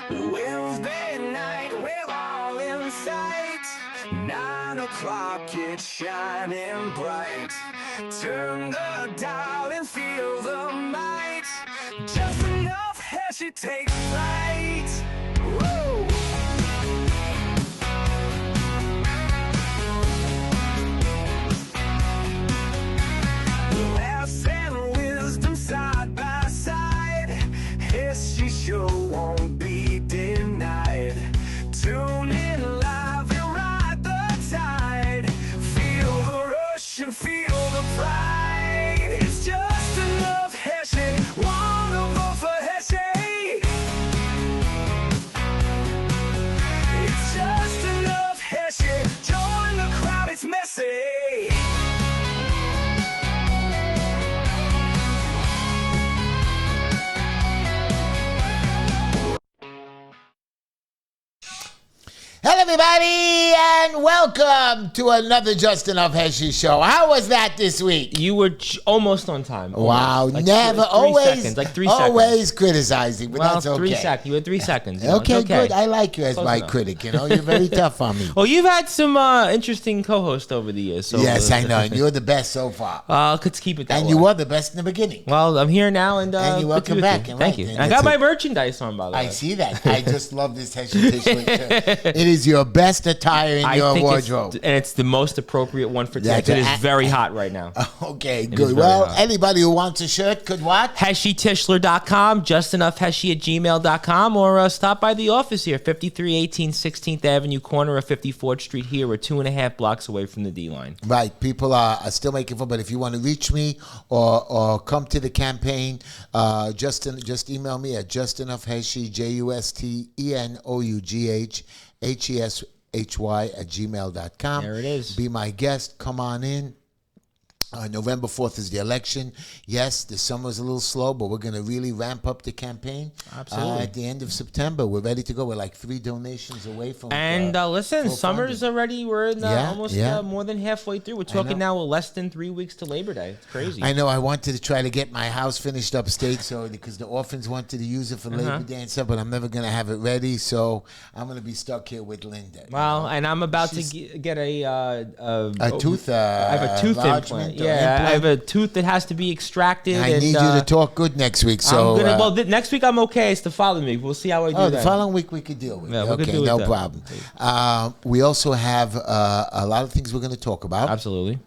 Wednesday night, we're all in sight. 9 o'clock, it's shining bright. Turn the dial and feel the might. Just enough Heshy takes flight. Woo! Laughs and wisdom side by side. Heshy show won't be denied. Tune in live and ride the tide. Feel the rush and feel the pride. It's just enough Heshy. Wanna vote for Heshy? It's just enough Heshy. Join the crowd, it's messy. Hello, everybody, and welcome to another Just Enough Heshy show. How was that this week? You were almost on time. Wow, like never, three always, seconds, like 3 seconds. Always criticizing, but well, that's okay. 3 seconds. You had 3 seconds. Okay, it's okay, good. I like you as Close my enough. critic. You know, you're very tough on me. Well, you've had some interesting co-hosts over the years. So Yes, I know, and you're the best so far. Let's keep it that And way. you were the best in the beginning. Well, I'm here now, and And you're good to welcome be with back, you. and Thank right, you. and And I got that's my merchandise on, by the way. I see that. I just love this Heshy t-shirt. It is your best attire in your wardrobe. And it's the most appropriate one for Yeah, today. It is to- very hot right now. Okay, is good. very Well, hot. anybody who wants a shirt could what? HeshyTischler.com, JustEnoughHeshy@gmail.com, or stop by the office here, 5318 16th Avenue, corner of 54th Street here. We're 2.5 blocks away from the D-line. Right, people are still making fun, but if you want to reach me or come to the campaign, just email me at JustEnoughHeshy, JustEnoughHeshy@gmail.com. There it is. Be my guest. Come on in. November 4th is the election. Yes, the summer's a little slow, but we're going to really ramp up the campaign. Absolutely. At the end of September, we're ready to go. We're like 3 donations away from. And listen, full summer's funding. already, we're in almost more than halfway through. We're know. talking now less than 3 weeks to Labor Day. It's crazy. I know I wanted to try to get my house finished upstate, so because the orphans wanted to use it for Labor Day and stuff, but I'm never going to have it ready, so I'm going to be stuck here with Linda. Well, and I'm about to get a tooth. I have a tooth enlargement implant. or Yeah, I have implant. a tooth that has to be extracted. I and, need you to talk good next week. So, next week I'm okay. It's the following week. We'll see how I do. the then. following week we could deal with. Yeah, it. we could Okay, do it no then. problem. We also have a lot of things we're going to talk about. Absolutely.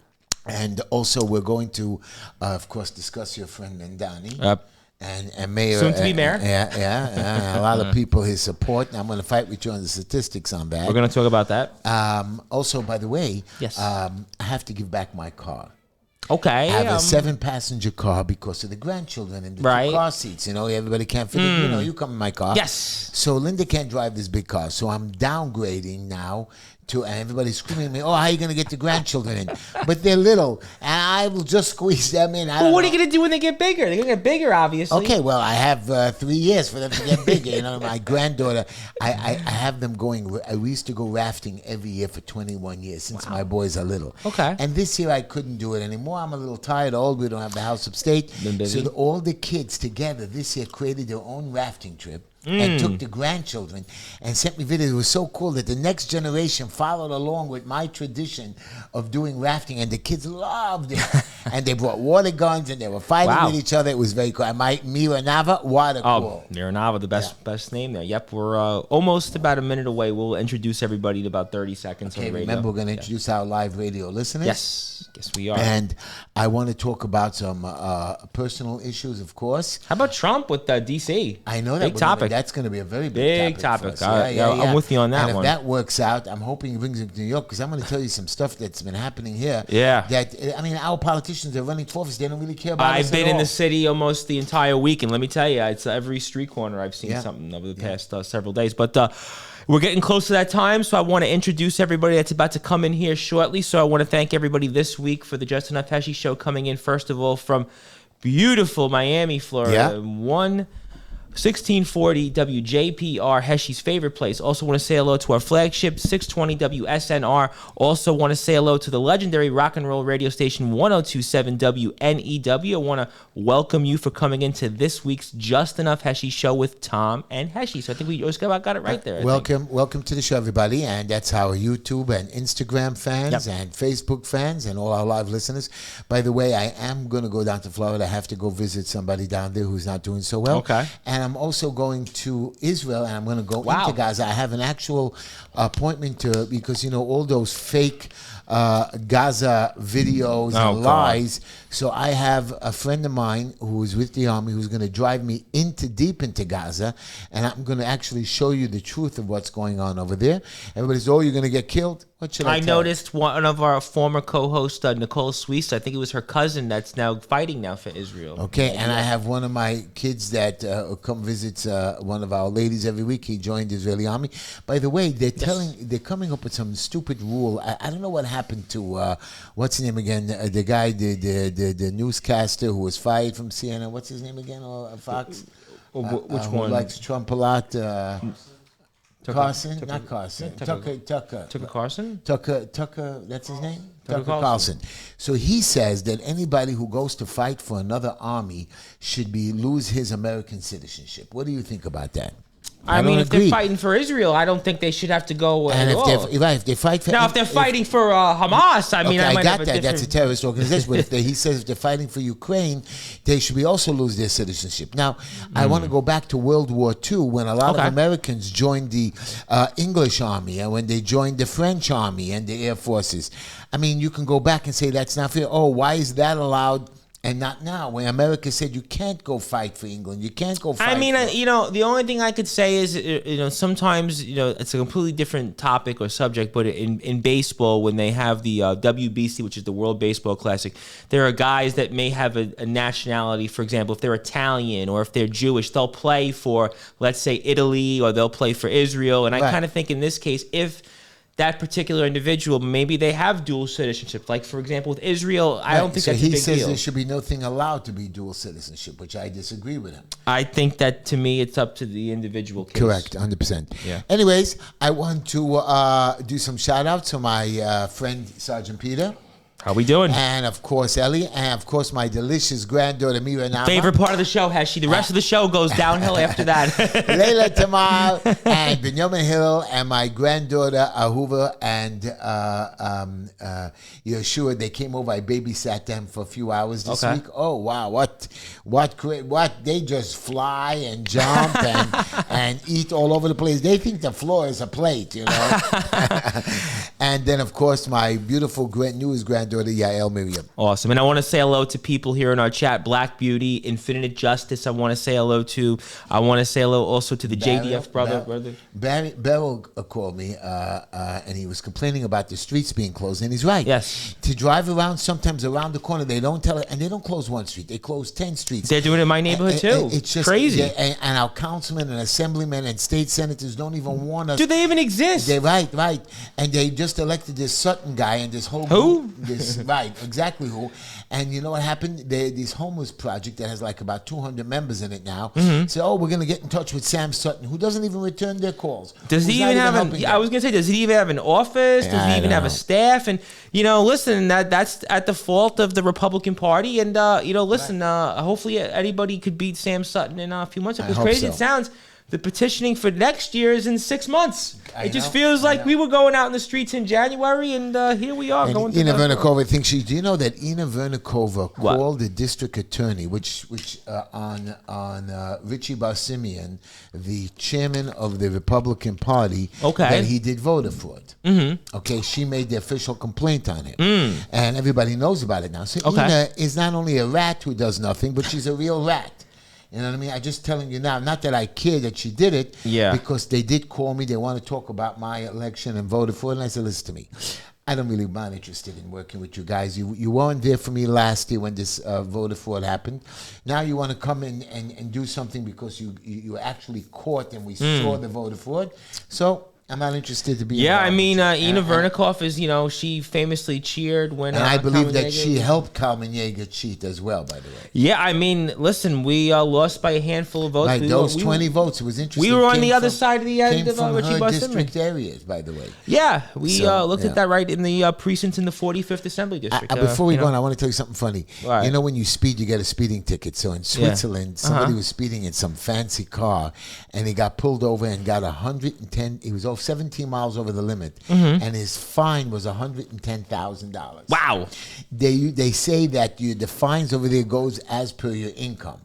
And also we're going to, of course, discuss your friend Mendani. And Mayor, Soon to be mayor. Yeah. A lot of people his support. And I'm going to fight with you on the statistics on that. We're going to talk about that. Also, by the way, Yes. I have to give back my car. Okay. I have a 7-passenger car because of the grandchildren and the 2 Right. car seats. You know, everybody can't fit. You know, you come in my car. Yes. So Linda can't drive this big car. So I'm downgrading now to, and everybody's screaming at me, oh, how are you going to get the grandchildren in? But they're little, and I will just squeeze them in. Well, what are you going to do when they get bigger? They're going to get bigger, obviously. Okay, well, I have 3 years for them to get bigger. You know, my granddaughter, I have them going. We used to go rafting every year for 21 years since my boys are little. Okay. And this year I couldn't do it anymore. I'm a little tired, old. We don't have the house upstate. Been busy. So all the kids together this year created their own rafting trip. And took the grandchildren and sent me videos. It was so cool that the next generation followed along with my tradition of doing rafting, and the kids loved it. And they brought water guns, and they were fighting Wow. with each other. It was very cool. And my Mira Nava, water cool. Miranava, the best name there. Yep, we're almost about a minute away. We'll introduce everybody in about 30 seconds on Okay, the radio. remember, we're going to introduce our live radio listeners. Yes, we are. And I want to talk about some personal issues, of course. How about Trump with D.C.? I know that Big topic. That's going to be a very big topic. for us. I'm with you on that and one. if that works out, I'm hoping he brings it to New York, because I'm going to tell you some stuff that's been happening here. Yeah. That, I mean, our politicians are running for office. They don't really care about us I've been at in all. the city almost the entire week, and let me tell you, it's every street corner I've seen something over the past several days. But we're getting close to that time, so I want to introduce everybody that's about to come in here shortly. So I want to thank everybody this week for the Just Enough Heshy show coming in, first of all, from beautiful Miami, Florida. Yeah. One 1640 WJPR, Heshy's favorite place. Also want to say hello to our flagship 620 WSNR. Also want to say hello to the legendary rock and roll radio station 1027 WNEW. I want to welcome you for coming into this week's Just Enough Heshy show with Tom and Heshy. So I think we just got it right there. Welcome to the show, everybody. And that's our YouTube and Instagram fans and Facebook fans and all our live listeners. By the way, I am going to go down to Florida. I have to go visit somebody down there who's not doing so well. Okay. And I'm also going to Israel, and I'm going to go into Gaza. I have an actual appointment because, all those fake Gaza videos and lies. So I have a friend of mine who is with the army who's going to drive me deep into Gaza, and I'm going to actually show you the truth of what's going on over there. Everybody says, "Oh, you're going to get killed." What should I tell noticed one of our former co-hosts, Nicole Suisse, I think it was her cousin that's now fighting now for Israel. Okay, and I have one of my kids that come visits one of our ladies every week. He joined the Israeli army. By the way, they're coming up with some stupid rule. I don't know what happened to what's his name again? The guy, the newscaster who was fired from CNN. What's his name again? Or Fox? Which who one? Likes Trump a lot. Carson? Not Carson. Tucker. Tucker Carlson? Tucker, that's his name? Tucker Carlson. So he says that anybody who goes to fight for another army should lose his American citizenship. What do you think about that? I mean, if they're fighting for Israel, I don't think they should have to go at all. If they fight for... Now, if they're fighting for Hamas, I mean, I might have a different... That's a terrorist organization. But he says if they're fighting for Ukraine, they should also lose their citizenship. Now, I want to go back to World War II when a lot of Americans joined the English army and when they joined the French army and the air forces. I mean, you can go back and say that's not fair. Oh, why is that allowed... And not now, when America said you can't go fight for England, you can't go fight. I mean, the only thing I could say is, sometimes, it's a completely different topic or subject. But in baseball, when they have the WBC, which is the World Baseball Classic, there are guys that may have a nationality. For example, if they're Italian or if they're Jewish, they'll play for, let's say, Italy, or they'll play for Israel. And I kind of think in this case, if that particular individual, maybe they have dual citizenship. Like, for example, with Israel, I don't think that's a big deal. He says there should be nothing allowed to be dual citizenship, which I disagree with him. I think that, to me, it's up to the individual case. Correct, 100%. Yeah. Anyways, I want to do some shout-outs to my friend, Sergeant Peter. How we doing? And, of course, Ellie. And, of course, my delicious granddaughter, Mira Nama. Favorite part of the show, Heshy. The rest of the show goes downhill after that. Layla Tamar and Benjamin Hill and my granddaughter, Ahuva and Yeshua. They came over. I babysat them for a few hours this week. Oh, wow. What great. They just fly and jump and eat all over the place. They think the floor is a plate, And then, of course, my beautiful newest granddaughter, Yael Miriam. Awesome. And I want to say hello to people here in our chat. Black Beauty, Infinite Justice, I want to say hello to. I want to say hello also to the JDF brother. Beryl called me, and he was complaining about the streets being closed, and he's right. Yes. To drive around, sometimes around the corner, they don't tell it, and they don't close one street. They close 10 streets. They're doing it in my neighborhood, too. It's just crazy. And our councilmen and assemblymen and state senators don't even warn us. Do they even exist? They're right. And they just elected this Sutton guy and this whole Who? Right, exactly who. And you know what happened? This homeless project that has like about 200 members in it now. So, we're going to get in touch with Sam Sutton, who doesn't even return their calls. Does he even have I was going to say, does he even have an office? Does he even have a staff? And, listen, that's at the fault of the Republican Party. And, listen, hopefully anybody could beat Sam Sutton in a few months. As crazy as it sounds, the petitioning for next year is in 6 months. It just feels like we were going out in the streets in January, and here we are going to... Ina Vernikova thinks do you know that Ina Vernikova called the district attorney, which on Richie Bar-Simeon, the chairman of the Republican Party, that he did voter fraud. Okay, she made the official complaint on him. And everybody knows about it now. So Ina is not only a rat who does nothing, but she's a real rat. You know what I mean? I'm just telling you now, not that I care that she did it, because they did call me. They want to talk about my election and voted for it. And I said, listen to me. I'm not interested in working with you guys. You weren't there for me last year when this voter fraud happened. Now you want to come in and do something because you were actually caught and we saw the voter fraud. So I'm not interested to be. Yeah, I mean, Ina And- Vernikoff is, she famously cheered when. And I believe Carmen that Yeager she was- helped Carmen Yeager cheat as well, by the way. Yeah, I mean, listen, we lost by a handful of votes. Right, We those were- 20 votes, it was interesting. We were on Came the other from- side of the end came of from Richie her Bustin. district areas, by the way. Yeah, we So, looked yeah. at that right in the precincts in the 45th Assembly District. Before we you go know. on, I want to tell you something funny. Right. You know, when you speed, you get a speeding ticket. So in Switzerland, somebody was speeding in some fancy car, and he got pulled over and got 110. He was over 17 miles over the limit, and his fine was $110,000. Wow. They say that the fines over there goes as per your income.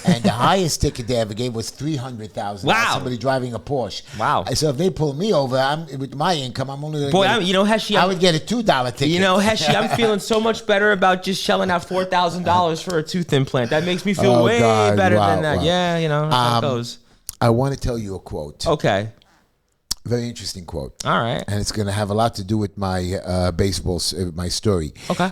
And the highest ticket they ever gave was $300,000. Wow. Somebody driving a Porsche. Wow. So if they pull me over, with my income, I'm only going Boy, to Heshy, I would get a $2 ticket. Heshy, I'm feeling so much better about just shelling out $4,000 for a tooth implant. That makes me feel way God. better Wow, than that. wow. Yeah, that's how it goes. I want to tell you a quote. Okay. Very interesting quote. All right. And it's going to have a lot to do with my baseball, my story. Okay.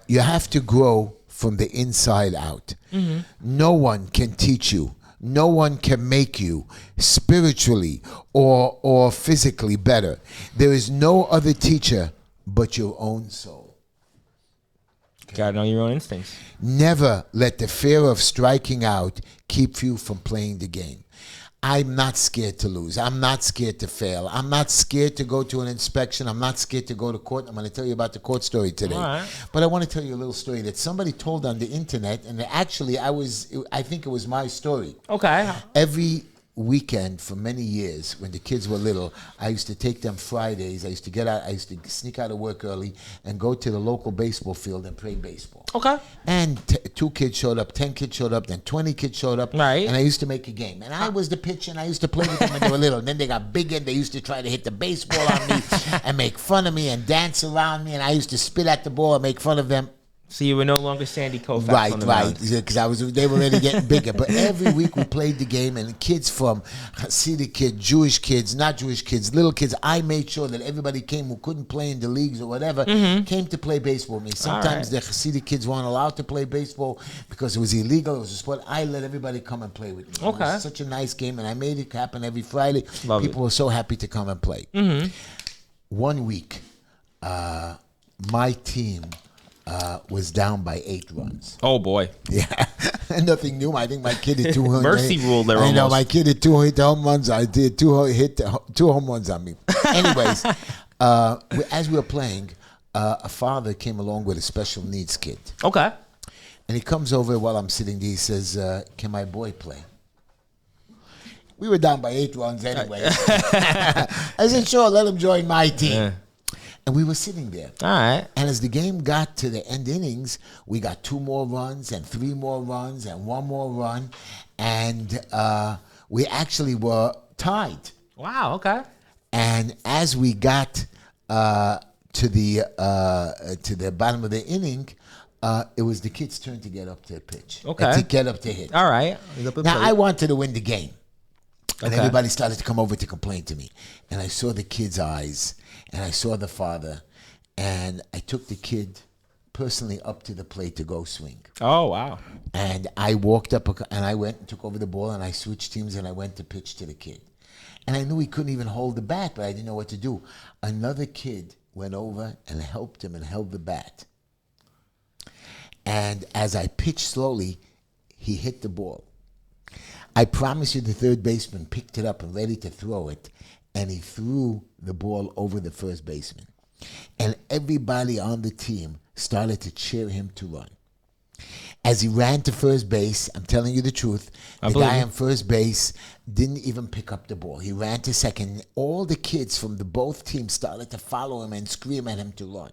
You have to grow from the inside out. Mm-hmm. No one can teach you. No one can make you spiritually or physically better. There is no other teacher but your own soul. Gotta know your own instincts. Never let the fear of striking out keep you from playing the game. I'm not scared to lose. I'm not scared to fail. I'm not scared to go to an inspection. I'm not scared to go to court. I'm going to tell you about the court story today. All right. But I want to tell you a little story that somebody told on the internet, and actually I think it was my story. Okay. Every weekend for many years, when the kids were little, I used to take them Fridays. I used to sneak out of work early and go to the local baseball field and play baseball. Okay. And 2 kids showed up, 10 kids showed up, then 20 kids showed up. Right. And I used to make a game. And I was the pitcher, and I used to play with them when they were little. And then they got bigger, and they used to try to hit the baseball on me and make fun of me and dance around me. And I used to spit at the ball and make fun of them. So you were no longer Sandy Koufax on the Right, mound. because they were already getting bigger. But every week we played the game, and kids from Hasidic kids, Jewish kids, not Jewish kids, little kids, I made sure that everybody came who couldn't play in the leagues or whatever, came to play baseball with me. Sometimes the Hasidic kids weren't allowed to play baseball because it was illegal, it was a sport. I let everybody come and play with me. Okay. It was such a nice game, and I made it happen every Friday. Love People were so happy to come and play. 1 week, my team was down by 8 runs. Oh, boy. Yeah, nothing new. I think my kid hit 200. Mercy rule there I know almost. my kid hit 2 home runs. I did hit 2 home runs on me. Anyways, as we were playing, a father came along with a special needs kid, Okay. and he comes over while I'm sitting there. He says, "Can my boy play?" We were down by 8 runs anyway. I said, "Sure, let him join my team." Yeah. And we were sitting there. All right. And as the game got to the end innings, we got 2 more runs and 3 more runs and 1 more run, and we actually were tied. Wow. Okay. And as we got to the bottom of the inning, it was the kid's turn to get up to pitch. Okay. To get up to hit. All right. Now I wanted to win the game, and Okay. everybody started to come over to complain to me, and I saw the kid's eyes. And I saw the father, and I took the kid personally up to the plate to go swing. Oh, wow. And I walked up, and I went and took over the ball, and I switched teams, and I went to pitch to the kid. And I knew he couldn't even hold the bat, but I didn't know what to do. Another kid went over and helped him and held the bat. And as I pitched slowly, he hit the ball. I promise you the third baseman picked it up and ready to throw it, and he threw the ball over the first baseman. And everybody on the team started to cheer him to run. As he ran to first base, I'm telling you the truth, the guy on first base didn't even pick up the ball. He ran to second. All the kids from both teams started to follow him and scream at him to run.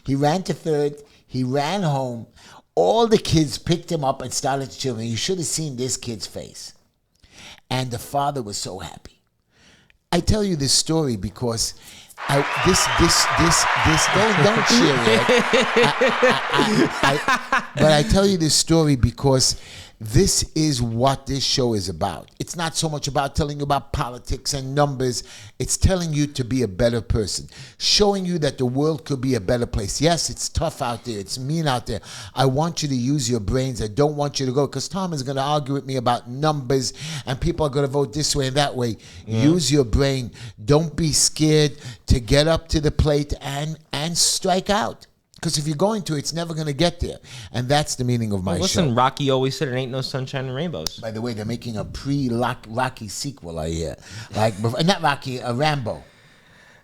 He ran to third. He ran home. All the kids picked him up and started to cheer him. You should have seen this kid's face. And the father was so happy. I tell you this story because don't cheer it. But I tell you this story because This is what this show is about. It's not so much about telling you about politics and numbers. It's telling you to be a better person, showing you that the world could be a better place. Yes, it's tough out there. It's mean out there. I want you to use your brains. I don't want you to go, because Tom is going to argue with me about numbers and people are going to vote this way and that way. Use your brain. Don't be scared to get up to the plate and strike out. Because if you're going to, it's never going to get there. And that's the meaning of my show. Listen, Rocky always said it ain't no sunshine and rainbows. By the way, they're making a pre-Rocky sequel, I hear. Not Rocky, a Rambo.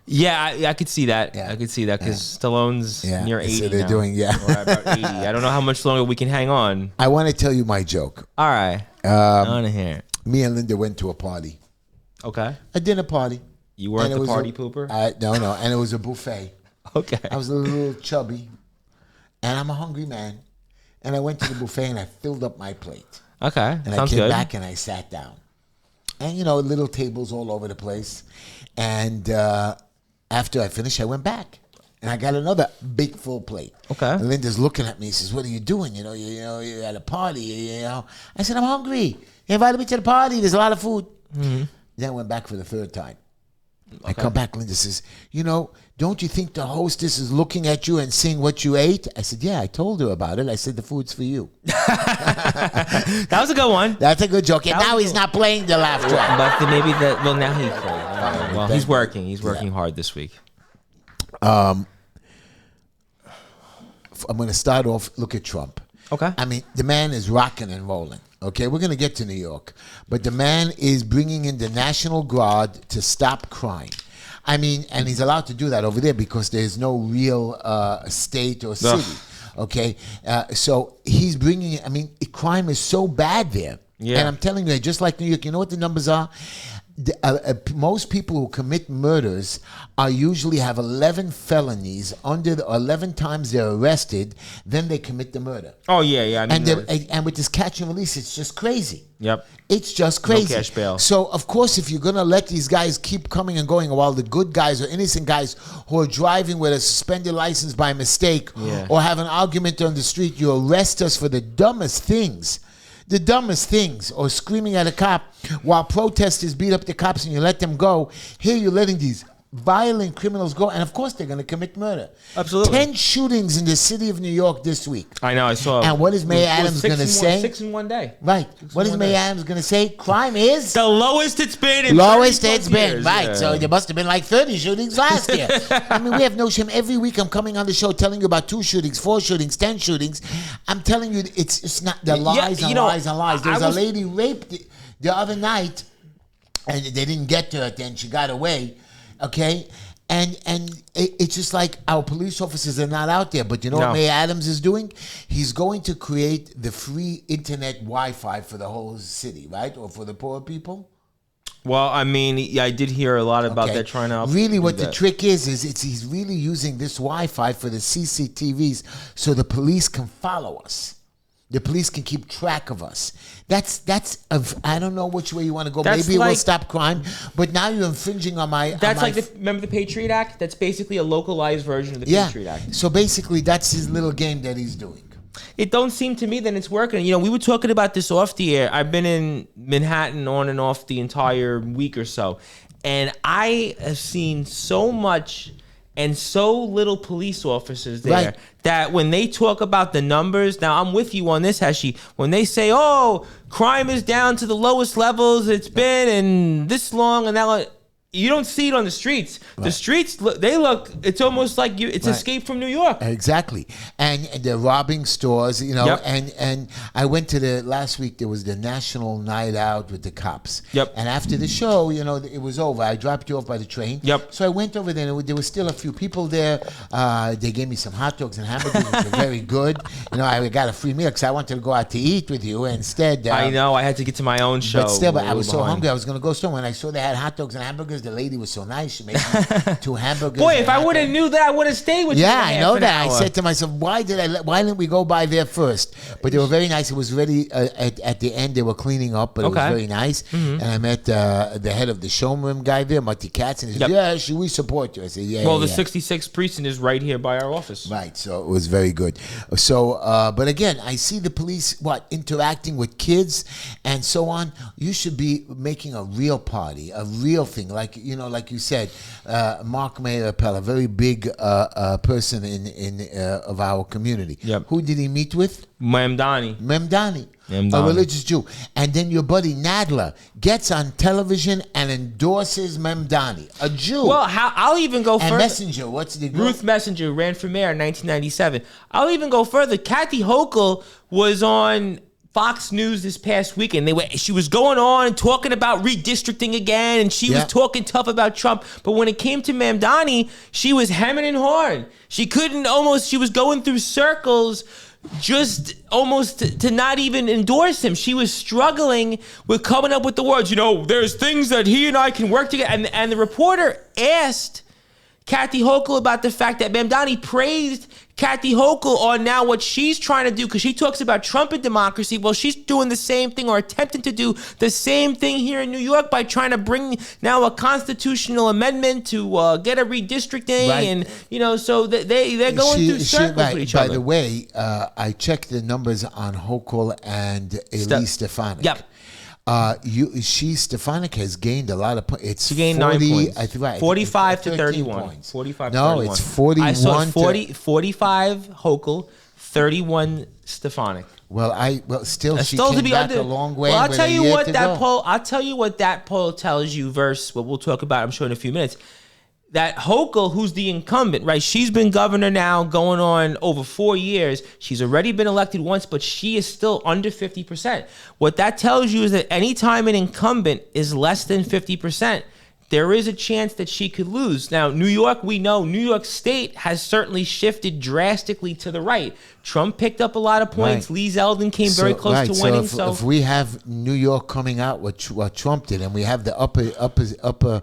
Yeah, I could see that. Yeah. I could see that because Stallone's near 80 so they're now. doing, Or about 80. I don't know how much longer we can hang on. I want to tell you my joke. All right. I want to hear it. Me and Linda went to a party. Okay. A dinner party. You weren't the party pooper? No. And it was a buffet. Okay. I was a little chubby. And I'm a hungry man. And I went to the buffet and I filled up my plate. Okay. And Sounds I came good. back and I sat down. And, little tables all over the place. And after I finished, I went back. And I got another big full plate. Okay. And Linda's looking at me. She says, "What are you doing? You're at a party. I said, "I'm hungry. You invited me to the party. There's a lot of food." Mm-hmm. Then I went back for the third time. I come back. Linda says, "Don't you think the hostess is looking at you and seeing what you ate?" I said, "Yeah, I told her about it. I said, the food's for you." That was a good one. That's a good joke. And now he's not playing the laugh track. But now he's playing. Well, he's working. He's working hard this week. I'm going to start off, look at Trump. Okay. I mean, the man is rocking and rolling. Okay, we're going to get to New York. But the man is bringing in the National Guard to stop crime. I mean, and he's allowed to do that over there because there's no real state or city. Okay, so he's bringing, crime is so bad there. Yeah. And I'm telling you, just like New York, you know what the numbers are? Most people who commit murders are usually have 11 felonies 11 times they're arrested, then they commit the murder. Oh yeah. And with this catch and release, it's just crazy. Yep. It's just crazy. No cash bail. So of course, if you're gonna let these guys keep coming and going, while the good guys or innocent guys who are driving with a suspended license by mistake or have an argument on the street, you arrest us for the dumbest things. The dumbest things, or screaming at a cop while protesters beat up the cops and you let them go. Here you're letting these violent criminals go, and of course they're going to commit murder. Absolutely. 10 shootings in the city of New York this week. I know, I saw. And what is Mayor Adams going to say? 6 in one day. Right. What is Mayor Adams going to say? Crime is the lowest it's been in lowest 30+ it's been. years. Right. Yeah. So there must have been like 30 shootings last year. I mean, we have no shame. Every week I'm coming on the show telling you about 2 shootings, 4 shootings, 10 shootings. I'm telling you, it's not the lies and lies and lies. There was a lady raped the other night, and they didn't get to her. Then she got away. Okay. And it's just like our police officers are not out there. But you know what Mayor Adams is doing? He's going to create the free internet Wi-Fi for the whole city, right? Or for the poor people. Well, I mean, I did hear a lot about that trying to really what the trick is he's really using this Wi-Fi for the CCTVs so the police can follow us. The police can keep track of us. I don't know which way you want to go. Maybe it will stop crime, but now you're infringing on my... remember the Patriot Act? That's basically a localized version of the Patriot Act. So basically, that's his little game that he's doing. It don't seem to me that it's working. We were talking about this off the air. I've been in Manhattan on and off the entire week or so, and I have seen so much and so little police officers there that when they talk about the numbers, now I'm with you on this, Heshy. When they say, "Oh, crime is down to the lowest levels it's been in this long," and that, you don't see it on the streets. Right. The streets, it's almost like it's Escape from New York. Exactly. And they're robbing stores, and I went to last week, there was the National Night Out with the cops. Yep. And after the show, it was over. I dropped you off by the train. Yep. So I went over there, and there was still a few people there. They gave me some hot dogs and hamburgers, which were very good. I got a free meal because I wanted to go out to eat with you. Instead, I know, I had to get to my own show. But still, I was so hungry. I was going to go somewhere. When I saw they had hot dogs and hamburgers, the lady was so nice. She made me 2 hamburgers. Boy, and if I hot would have dog. knew that, I would have stayed with you. Yeah, for I half know an that. I hour. said to myself, why didn't we go by there first? But they were very nice. It was ready at the end. They were cleaning up, but it was Okay. very nice. And I met the head of the showroom guy there, Marty Katz, and he said, Yep. yeah, should we support you? I said, yeah. Well, yeah, the yeah. 66th precinct is right here by our office. Right, so it was very good. So, but again, I see the police interacting with kids and so on. You should be making a real party, a real thing, like you said, Mark Mayer Appel, a very big person in of our community. Yep. Who did he meet with? Mamdani. Memdani, a Memdani. religious Jew. And then your buddy Nadler gets on television and endorses Memdani, a Jew. Well, I'll even go and further. Messenger, what's the girl? Ruth Messenger ran for mayor in 1997. I'll even go further. Kathy Hochul was on Fox News this past weekend. She was going on and talking about redistricting again, and she was talking tough about Trump. But when it came to Mamdani, she was hemming and hawing. She was going through circles just almost to not even endorse him. She was struggling with coming up with the words, there's things that he and I can work together. And the reporter asked Kathy Hochul about the fact that Mamdani praised Kathy Hochul on now what she's trying to do, because she talks about Trump and democracy. Well, she's doing the same thing, or attempting to do the same thing here in New York, by trying to bring now a constitutional amendment to get a redistricting. Right. And, so they're going through circles with each by other. the way, I checked the numbers on Hochul and Elise Stefanik. Yep. Stefanik has gained a lot of points. It's She gained 40, 9 points. I think, right, 45 to 13 31. points. 45 to no, 31. it's 41 I saw to 45 Hochul, 31 Stefanik. Still, she Still to came be back under. a long way. Well, I'll with tell a you year what to that go. poll. I'll tell you what that poll tells you. Versus what we'll talk about, I'm sure, in a few minutes. That Hochul, who's the incumbent, right? She's been governor now going on over 4 years. She's already been elected once, but she is still under 50%. What that tells you is that anytime an incumbent is less than 50%, there is a chance that she could lose. Now, New York, we know, New York State has certainly shifted drastically to the right. Trump picked up a lot of points. Right. Lee Zeldin came very close to winning. So if we have New York coming out what Trump did, and we have the upper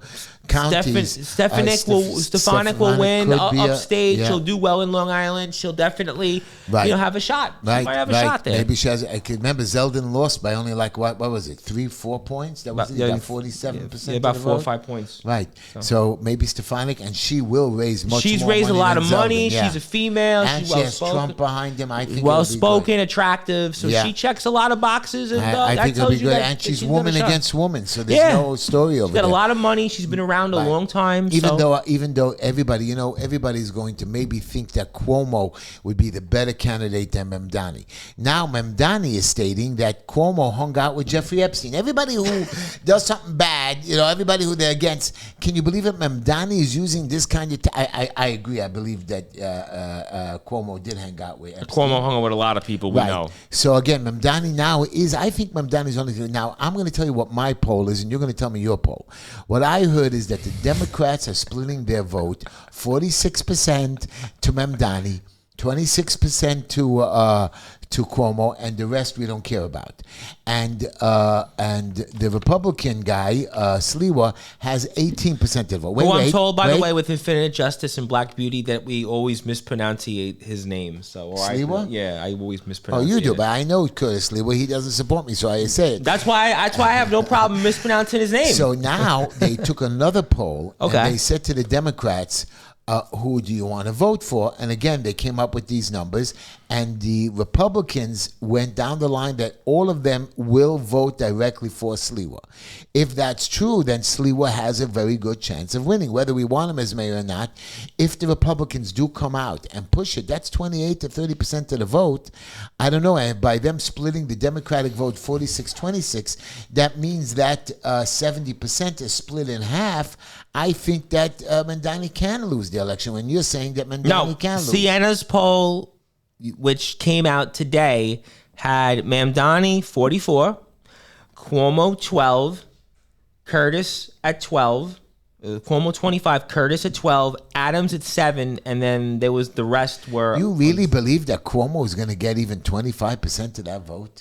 counties, Stefanik will win upstate. Yeah. She'll do well in Long Island. She'll definitely have a shot. She Right, might have a shot there. Maybe she has. I can remember Zeldin lost by only what was it? 3-4 points. That was about 47%. Yeah, about 4 or 5 points. Right. So maybe Stefanik, and she will raise much. She's more raised money a lot than of money. Zeldin, yeah. She's a female. And She's she has well-spoken. Trump behind him. I think Well-spoken, attractive. So she checks a lot of boxes, and I that think it'll tells be you good. that And she's got a woman shot. against woman, so there's no story over She's got there. a lot of money. She's been around a long time. Even though everybody's going to maybe think that Cuomo would be the better candidate than Mamdani. Now Mamdani is stating that Cuomo hung out with Jeffrey Epstein. Everybody who does something bad, everybody who they're against. Can you believe it? Mamdani is using this kind of. I agree. I believe that Cuomo did hang out with Epstein. Cuomo hung out with a lot of people we know. So again, Mamdani now is. I think Mamdani's only. Now I'm going to tell you what my poll is, and you're going to tell me your poll. What I heard is that the Democrats are splitting their vote: 46% to Mamdani, 26% to Cuomo, and the rest we don't care about. And the Republican guy, Sliwa, has 18% of the vote. Who I'm told, by the way, with Infinite Justice and Black Beauty, that we always mispronunciate his name. Sliwa? I always mispronounce. Oh, you do, it. but I know Curtis Sliwa. He doesn't support me, so I say it. That's why I have no problem mispronouncing his name. So now they took another poll, Okay. and they said to the Democrats, who do you want to vote for? And again, they came up with these numbers, and the Republicans went down the line that all of them will vote directly for Sliwa. If that's true, then Sliwa has a very good chance of winning, whether we want him as mayor or not. If the Republicans do come out and push it, that's 28 to 30% of the vote. I don't know, and by them splitting the Democratic vote 46-26, that means that 70% is split in half. I think that Mamdani can lose the election when you're saying that Mamdani can lose. Sienna's poll, which came out today, had Mamdani 44, Cuomo 12, Curtis at 12, Cuomo 25, Curtis at 12, Adams at 7, and then there was the rest were. You really believe that Cuomo is going to get even 25% of that vote?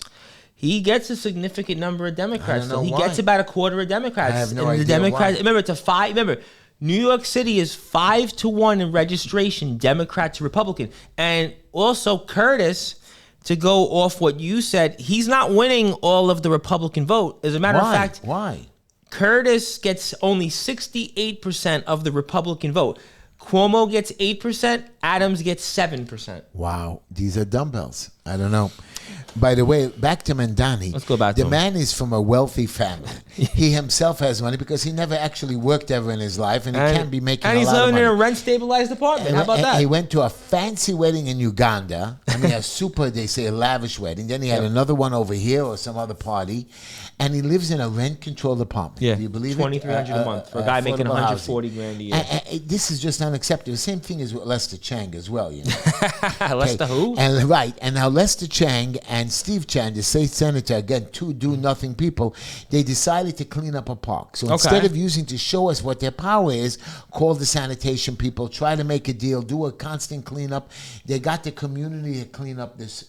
he gets a significant number of Democrats. know He why. gets about a quarter of Democrats. I have no And idea the Democrats, why. remember, it's a 5. Remember, New York City is 5-1 in registration, Democrat to Republican. And also Curtis, to go off what you said, he's not winning all of the Republican vote. As a matter of fact, Why? Curtis gets only 68% of the Republican vote. Cuomo gets 8%. Adams gets 7%. Wow, these are dumbbells. I don't know. By the way, back to Mandani. Let's go back to The him. man is from a wealthy family. He himself has money because he never actually worked ever in his life, and he can't be making And a he's lot of living money. in a rent-stabilized apartment. How about And that? he went to a fancy wedding in Uganda. I mean, a super, they say, a lavish wedding. Then he had another one over here or some other party. And he lives in a rent-controlled apartment. Yeah, Do you believe $2,300 it? a month for a guy making affordable $140 housing. grand a year. This is just unacceptable. Same thing as with Lester Chang as well, you know. Lester who? And right, and now Lester Chang and Steve Chang, the state senator, again, two do-nothing people, they decided to clean up a park. So instead of using to show us what their power is, call the sanitation people, try to make a deal, do a constant cleanup. They got the community to clean up this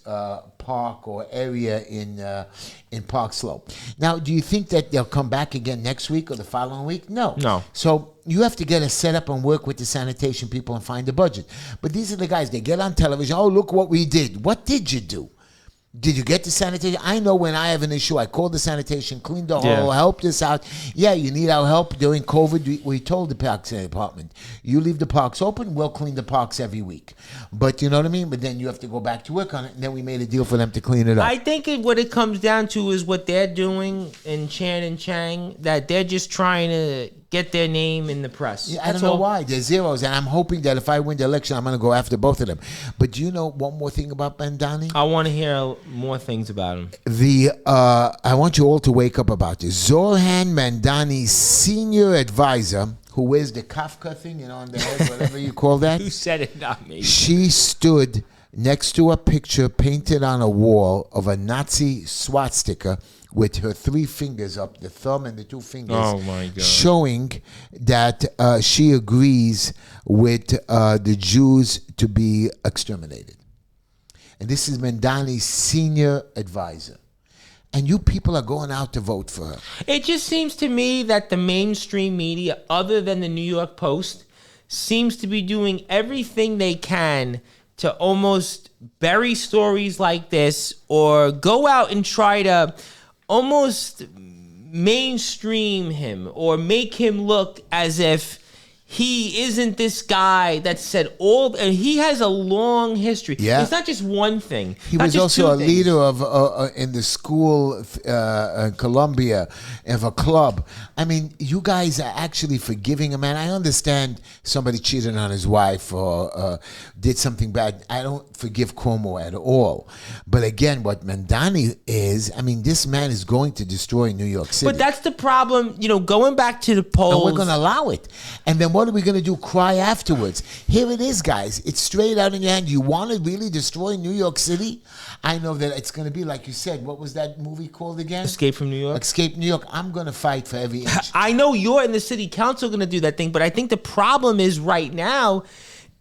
park or area in Park Slope. Now, do you think that they'll come back again next week or the following week? No. So you have to get a setup and work with the sanitation people and find the budget. But these are the guys, they get on television, oh, look what we did. What did you do? Did you get the sanitation? I know when I have an issue, I call the sanitation, clean the hole, help us out. Yeah, you need our help during COVID. We told the parks department, you leave the parks open, we'll clean the parks every week. But you know what I mean? But then you have to go back to work on it, and then we made a deal for them to clean it up. I think what it comes down to is what they're doing in Chan and Chang, that they're just trying to get their name in the press. Yeah, I don't know why. They're zeros, and I'm hoping that if I win the election, I'm going to go after both of them. But do you know one more thing about Bandani? I want to hear more things about him. I want you all to wake up about this. Zorhan Mandani's senior advisor, who wears the Kafka thing, you know, on the head, whatever you call that. Who said it, not me? She stood next to a picture painted on a wall of a Nazi swastika with her 3 fingers up, the thumb and the 2 fingers, Oh, my God. showing that she agrees with the Jews to be exterminated. And this is Mandani's senior advisor. And you people are going out to vote for her. It just seems to me that the mainstream media, other than the New York Post, seems to be doing everything they can to almost bury stories like this or go out and try to almost mainstream him or make him look as if he isn't this guy that said all, and he has a long history. Yeah. It's not just one thing. He Not was just also a two things. leader of in the school Columbia of a club. I mean, you guys are actually forgiving a man. I understand somebody cheated on his wife or did something bad. I don't forgive Cuomo at all. But again, what Mandani is, I mean, this man is going to destroy New York City. But that's the problem, going back to the polls. And we're going to allow it. And then what are we going to do? Cry afterwards. Here it is, guys. It's straight out in your hand. You want to really destroy New York City? I know that it's going to be, like you said, what was that movie called again? Escape from New York. Escape New York. I'm going to fight for every inch. I know you're in the city council going to do that thing, but I think the problem is right now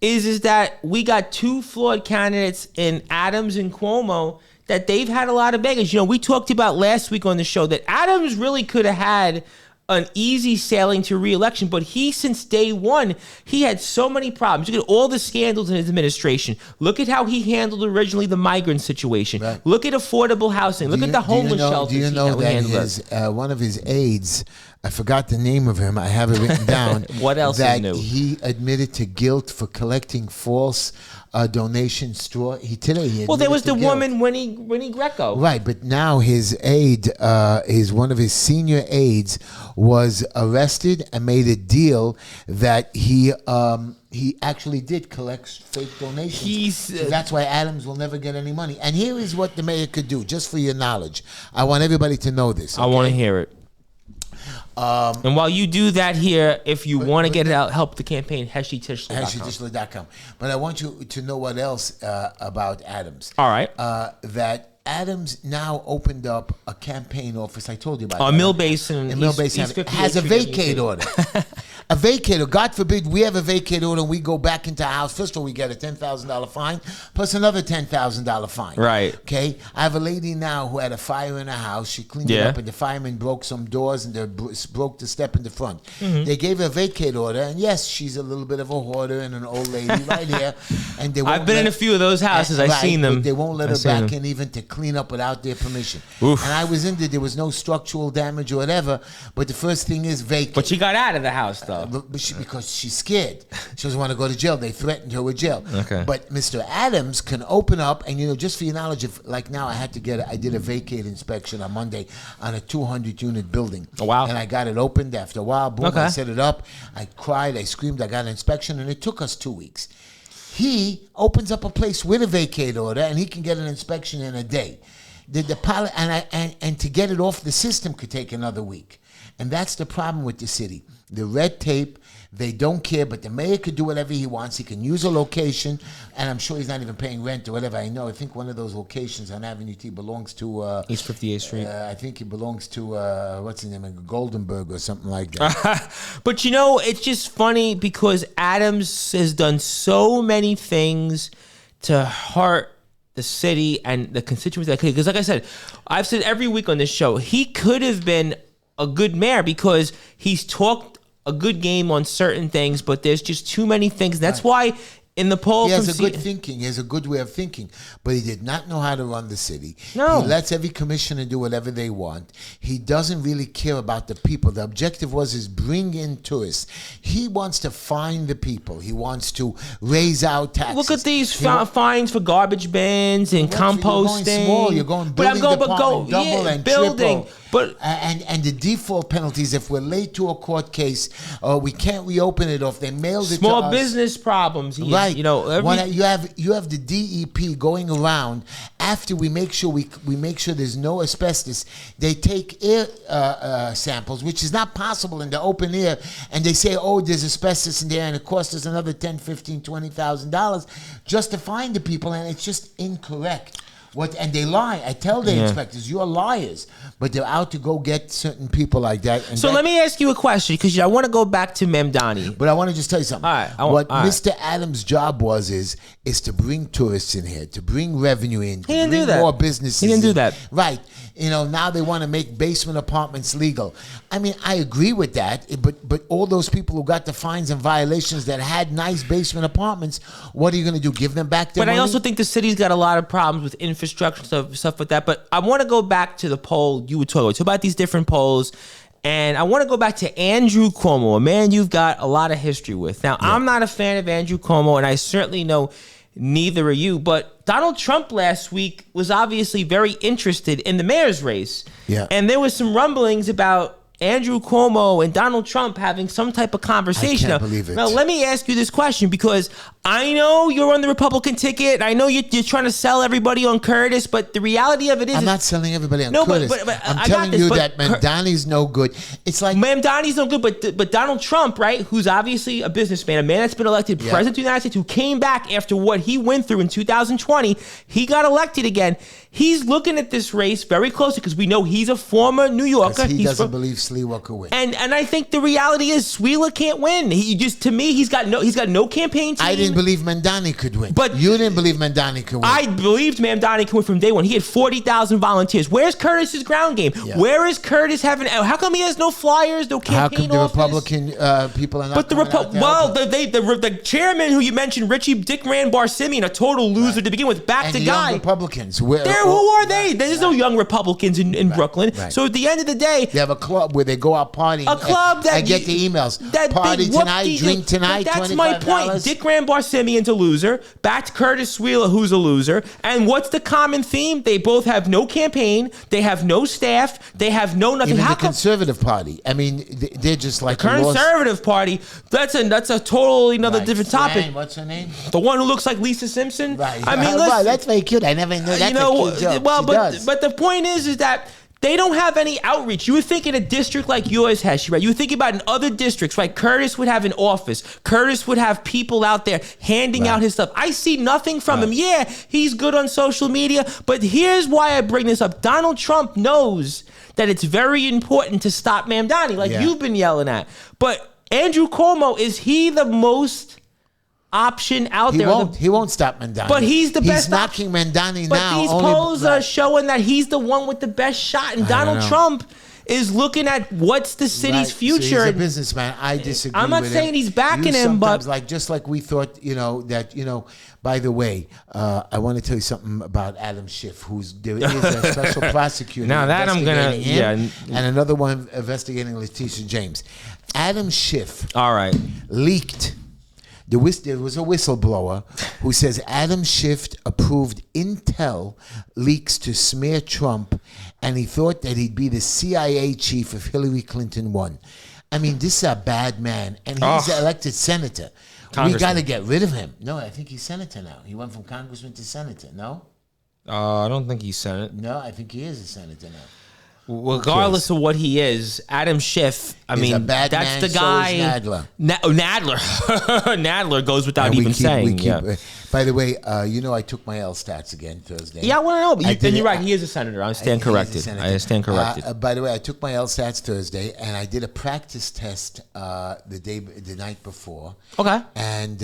is that we got 2 flawed candidates in Adams and Cuomo that they've had a lot of baggage. We talked about last week on the show that Adams really could have had an easy sailing to re-election, but since day one, he had so many problems. Look at all the scandals in his administration. Look at how he handled originally the migrant situation. Right. Look at affordable housing. Look at the homeless shelters. Do you know that handled one of his aides, I forgot the name of him, I have it written down. What else is that new? He admitted to guilt for collecting false donation straw. Well, there was the guilt. woman Winnie Greco. Right, but now his aide, one of his senior aides, was arrested and made a deal that he actually did collect fake donations. So that's why Adams will never get any money. And here is what the mayor could do, just for your knowledge. I want everybody to know this. I want to hear it. And while you do that here, if you want to get it out, help the campaign, HeshyTishler.com. HeshyTishler.com. But I want you to know what else about Adams. All right. That Adams now opened up a campaign office. I told you about Mill Basin. In Mill Basin has a vacate order. A vacate, God forbid, we have a vacate order and we go back into a house. First of all, we get a $10,000 fine plus another $10,000 fine. Right. Okay. I have a lady now who had a fire in her house. She cleaned it up, and the fireman broke some doors and broke the step in the front. They gave her a vacate order, and yes, she's a little bit of a hoarder and an old lady right here. And I've been in a few of those houses. I've seen them. But they won't let her back in even to clean up without their permission. Oof. And I was in there was no structural damage or whatever. But the first thing is vacate. But she got out of the house though. Because she's scared. She doesn't want to go to jail. They threatened her with jail. Okay. But Mr. Adams can open up, and just for your knowledge, if like now I did a vacate inspection on Monday on a 200-unit building. Oh, wow. And I got it opened after a while. Boom, I set it up. I cried, I screamed, I got an inspection, and it took us 2 weeks. He opens up a place with a vacate order, and he can get an inspection in a day. The pilot and to get it off the system could take another week. And that's the problem with the city. The red tape, they don't care, but the mayor could do whatever he wants. He can use a location, and I'm sure he's not even paying rent or whatever. I think one of those locations on Avenue T belongs to... East 58th Street. I think it belongs to, what's his name, Goldenberg or something like that. But it's just funny because Adams has done so many things to hurt the city and the constituents. Because like I said, I've said every week on this show, he could have been a good mayor because he's talked a good game on certain things, but there's just too many things. That's why in the poll, he has a good thinking. He has a good way of thinking, but he did not know how to run the city. No. He lets every commissioner do whatever they want. He doesn't really care about the people. The objective is bring in tourists. He wants to find the people. He wants to raise out taxes. Look at these fines for garbage bins and composting. You're going small. You're going building department, double and triple. But and the default penalties, if we're late to a court case, we can't reopen it, or if they mailed it to us. Small business problems. Right. You have the DEP going around after we make sure we make sure there's no asbestos. They take air samples, which is not possible in the open air, and they say, oh, there's asbestos in there, and it costs us another $10,000, $15,000, $20,000 just to find the people, and it's just incorrect. And they lie. I tell the inspectors, you're liars. But they're out to go get certain people like that. And let me ask you a question, because I want to go back to Mamdani. But I want to just tell you something. What Mr. Adams' job is to bring tourists in here, to bring revenue in, he didn't do that. More businesses. He didn't do that. Right. Now they want to make basement apartments legal. I mean, I agree with that, but all those people who got the fines and violations that had nice basement apartments, what are you going to do? Give them back their money? But I also think the city's got a lot of problems with infrastructure stuff like that. But I want to go back to the poll you were talking about these different polls. And I want to go back to Andrew Cuomo, a man you've got a lot of history with. Now, I'm not a fan of Andrew Cuomo, and I certainly know neither are you. But Donald Trump last week was obviously very interested in the mayor's race. Yeah. And there was some rumblings about Andrew Cuomo and Donald Trump having some type of conversation. I can't believe it. Now, let me ask you this question, because I know you're on the Republican ticket. I know you're trying to sell everybody on Curtis, but the reality of it is... I'm not selling everybody on Curtis. But I'm telling you that Mamdani's no good. It's like... Mamdani's no good, but Donald Trump, right, who's obviously a businessman, a man that's been elected president of the United States, who came back after what he went through in 2020, he got elected again. He's looking at this race very closely because we know he's a former New Yorker. He doesn't believe Sliwa could win. And I think the reality is Sliwa can't win. To me, he's got no campaign team. I didn't believe Mamdani could win. But you didn't believe Mamdani could win. I believed Mamdani could win from day one. He had 40,000 volunteers. Where's Curtis's ground game? Yeah. Where is Curtis having? How come he has no flyers, no campaign? How come the Republican people are not? But the chairman who you mentioned, Richie Dick Rand Bar-Simeon, a total loser to begin with, backed a guy. Young Republicans. Who are they? There's no young Republicans in Brooklyn. Right. So at the end of the day, they have a club where they go out partying. A club that I get the emails. Party tonight, drink tonight. That's my point. Dick Rand Bar-Simeon's a loser. Backed Curtis Sliwa, who's a loser. And what's the common theme? They both have no campaign. They have no staff. They have no nothing. Even the Conservative Party. I mean, they're just like the Conservative Party. That's a totally another different topic. What's her name? The one who looks like Lisa Simpson. Right. I mean, that's very cute. I never knew that. Well, but the point is that they don't have any outreach. You would think in a district like yours, Heshy, right? You would think about in other districts, right? Curtis would have an office. Curtis would have people out there handing out his stuff. I see nothing from him. Yeah, he's good on social media, but here's why I bring this up. Donald Trump knows that it's very important to stop Mamdani, like you've been yelling at. But Andrew Cuomo, is he the most option out there? He won't stop Mandani. But he's the best. He's knocking Mandani but now. These polls are showing that he's the one with the best shot, and Donald Trump is looking at what's the city's future. So he's a businessman. I disagree. I'm not saying he's backing him, but just like we thought, that. By the way, I want to tell you something about Adam Schiff, there is a special prosecutor. Now that I'm gonna, and another one investigating Letitia James. Adam Schiff. All right. Leaked. There was a whistleblower who says Adam Schiff approved intel leaks to smear Trump, and he thought that he'd be the CIA chief if Hillary Clinton won. I mean, this is a bad man, and he's an elected senator. We got to get rid of him. No, I think he's senator now. He went from congressman to senator. No? I don't think he's senate. No, I think he is a senator now. Regardless of what he is, Adam Schiff, a bad that's man, the guy. So is Nadler. Nadler. Nadler goes without even saying. By the way, I took my LStats again Thursday. Yeah, I want to know. But you're right. He is a senator. I stand corrected. By the way, I took my LStats Thursday, and I did a practice test the night before. Okay. And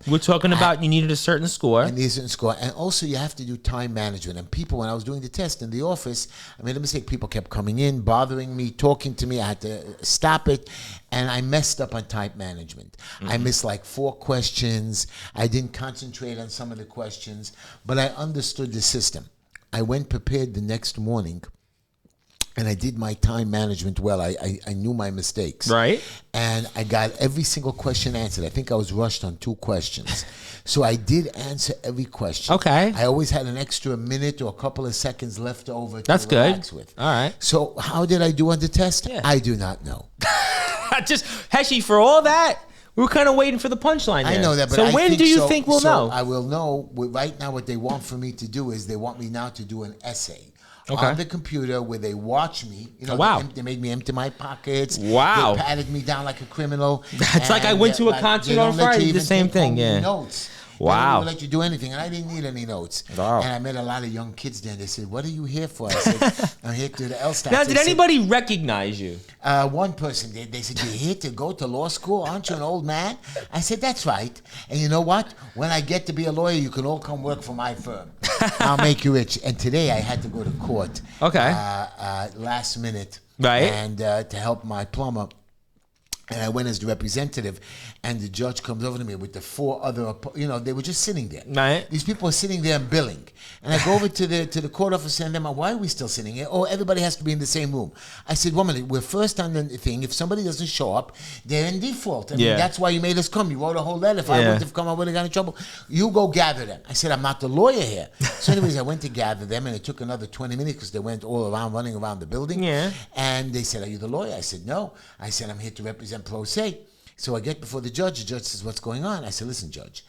we're talking about you needed a certain score. And also you have to do time management. And people, when I was doing the test in the office, I made a mistake. People kept coming in, bothering me, talking to me. I had to stop it, and I messed up on time management. I missed like 4 questions. I didn't concentrate on some of the questions, but I understood the system. I went prepared the next morning, and I did my time management well. I knew my mistakes. Right. And I got every single question answered. I think I was rushed on 2 questions. So I did answer every question. Okay. I always had an extra minute or a couple of seconds left over to relax good. With. All right. So how did I do on the test? Yeah. I do not know. Just, Heshy, for all that, we were kind of waiting for the punchline there. I know that, but so when do you think we'll know? I will know. Right now, what they want for me to do is they want me now to do an essay. On the computer where they watch me. They made me empty my pockets. Wow. They patted me down like a criminal. That's like I went to a concert on Friday, the same thing. Yeah. Notes. Wow. They didn't even let you do anything, and I didn't need any notes. Wow. And I met a lot of young kids there, and they said, "What are you here for?" I said, "I'm here to do the LStats." Now, did anybody recognize you? One person did. They said, "You're here to go to law school? Aren't you an old man?" I said, "That's right. And you know what? When I get to be a lawyer, you can all come work for my firm. I'll make you rich." And today I had to go to court. Okay. Last minute. Right. And to help my plumber. And I went as the representative, and the judge comes over to me with the 4 other, they were just sitting there. Right. These people are sitting there and billing. And I go over to the court officer and them, why are we still sitting here? Oh, everybody has to be in the same room. I said, woman, we're first on the thing. If somebody doesn't show up, they're in default. I mean, that's why you made us come. You wrote a whole letter. If I wouldn't have come, I would have got in trouble. You go gather them. I said, I'm not the lawyer here. So anyways, I went to gather them, and it took another 20 minutes because they went all around, running around the building. Yeah. And they said, are you the lawyer? I said, no. I said, I'm here to represent pro se. So I get before the judge. The judge says, what's going on? I said, listen, Judge,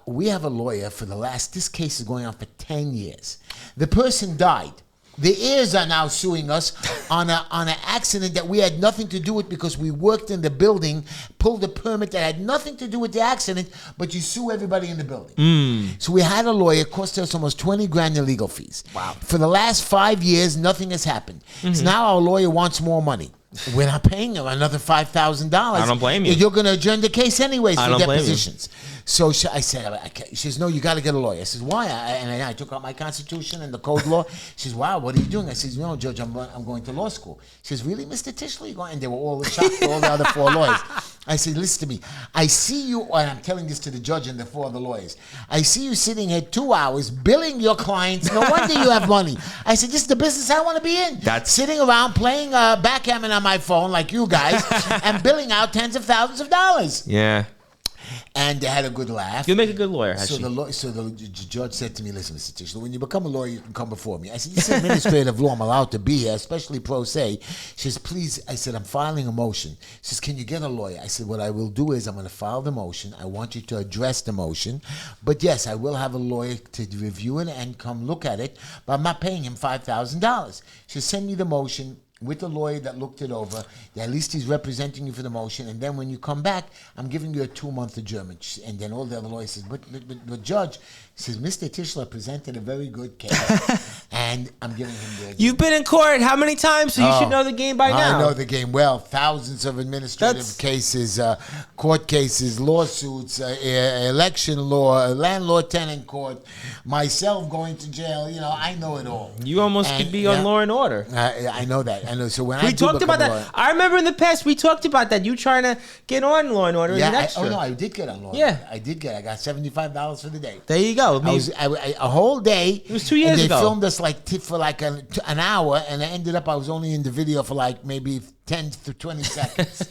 we have a lawyer this case is going on for 10 years. The person died. The heirs are now suing us on an accident that we had nothing to do with because we worked in the building, pulled a permit that had nothing to do with the accident, but you sue everybody in the building. So we had a lawyer, cost us almost $20,000 in legal fees. Wow. For the last 5 years, nothing has happened. So now our lawyer wants more money. We're not paying him another $5,000. I don't blame you. You're going to adjourn the case anyways for Blame depositions. you. So I said, she says, no, you got to get a lawyer. I said, why? And I took out my constitution and the code law. She says, wow, what are you doing? I said, no, Judge, I'm going to law school. She says, really, Mr. Tishley? And they were all shocked, all the other 4 lawyers. I said, listen to me. I see you, and I'm telling this to the judge and the 4 other lawyers. I see you sitting here 2 hours billing your clients. No wonder you have money. I said, this is the business I want to be in. That's sitting around playing backgammon on my phone like you guys and billing out tens of thousands of dollars. Yeah. And they had a good laugh. You'll make a good lawyer, So the judge said to me, listen, Mr. Tishley, when you become a lawyer, you can come before me. I said, this is administrative law. I'm allowed to be here, especially pro se. She says, please. I said, I'm filing a motion. She says, can you get a lawyer? I said, what I will do is I'm going to file the motion. I want you to address the motion. But yes, I will have a lawyer to review it and come look at it. But I'm not paying him $5,000. She said, send me the motion with the lawyer that looked it over. At least he's representing you for the motion. And then when you come back, I'm giving you a 2-month adjournment. And then all the other lawyers says, but Judge, says, Mr. Tischler presented a very good case. and I'm giving him the. You've been in court how many times? So you should know the game by now. I know the game well. Thousands of administrative cases, court cases, lawsuits, election law, landlord-tenant court, myself going to jail. You know, I know it all. You almost could be on Law and Order. I know that. I know. So when we talked about that. I remember in the past we talked about that. You trying to get on Law and Order as an extra. I did get on Law. Yeah, I did get. I got $75 for the day. There you go. A whole day. It was 2 years ago. They filmed us for like an hour, and I ended up I was only in the video for like maybe 10 to 20 seconds.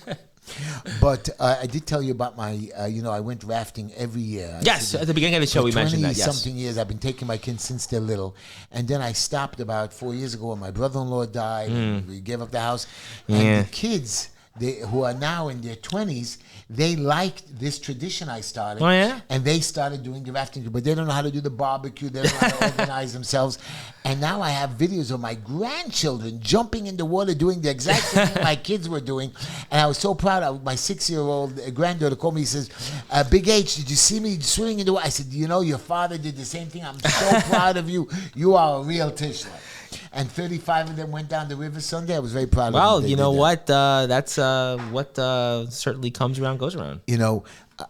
But I did tell you about my, I went rafting every year. Yes, at the beginning of the show we mentioned that, yes. 20-something years, I've been taking my kids since they're little. And then I stopped about 4 years ago when my brother-in-law died. And we gave up the house. And the kids, who are now in their 20s, they liked this tradition I started. Oh, yeah? And they started doing the rafting, but they don't know how to do the barbecue. They don't know how to organize themselves. And now I have videos of my grandchildren jumping in the water doing the exact same thing my kids were doing. And I was so proud. My 6-year-old granddaughter called me and says, Big H, did you see me swimming in the water? I said, your father did the same thing. I'm so proud of you. You are a real Tischler. And 35 of them went down the river Sunday. I was very proud of them. Well, you know what? That's what certainly comes around, goes around.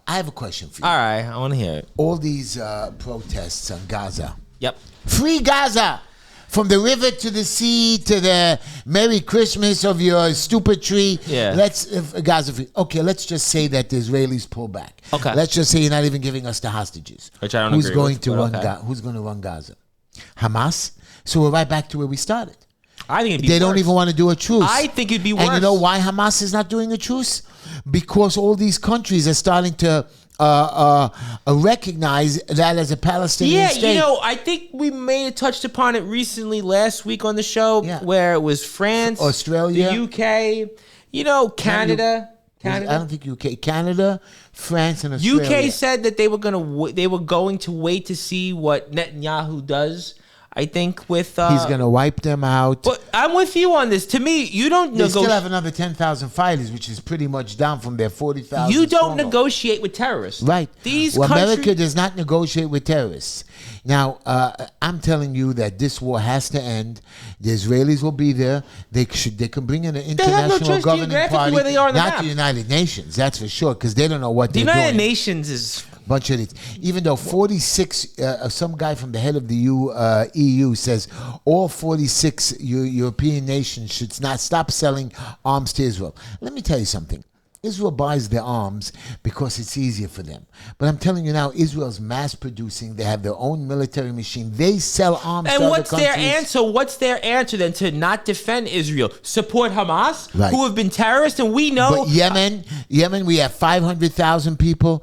I have a question for you. All right, I want to hear it. All these protests on Gaza. Yep. Free Gaza! From the river to the sea to the Merry Christmas of your stupid tree. Yeah. Gaza free. Okay, let's just say that the Israelis pull back. Okay. Let's just say you're not even giving us the hostages. Which I don't Who's agree going with, to run Who's going to run Gaza? Hamas? So we're right back to where we started. I think it'd be They worse. don't even want to do a truce. I think it'd be worse. And you know why Hamas is not doing a truce? Because all these countries are starting to recognize that as a Palestinian state. Yeah, I think we may have touched upon it recently last week on the show, where it was France, Australia, the UK, Canada. I don't think UK, Canada, France, and Australia. UK said that they were going to wait to see what Netanyahu does. I think with he's going to wipe them out. But I'm with you on this. To me, you don't negotiate. They still have another 10,000 fighters, which is pretty much down from their 40,000. You don't negotiate with terrorists, right? America does not negotiate with terrorists. Now, I'm telling you that this war has to end. The Israelis will be there. They can bring in an international governing party, where they are on the not map. the United Nations. That's for sure, because they don't know what they're doing. The United Nations is bunch of it. Even though 46, some guy from the head of the EU says all 46 European nations should not stop selling arms to Israel. Let me tell you something. Israel buys their arms because it's easier for them. But I'm telling you now, Israel's mass producing. They have their own military machine. They sell arms to other countries. And what's their answer? What's their answer then to not defend Israel? Support Hamas, who have been terrorists, and we know. But Yemen, we have 500,000 people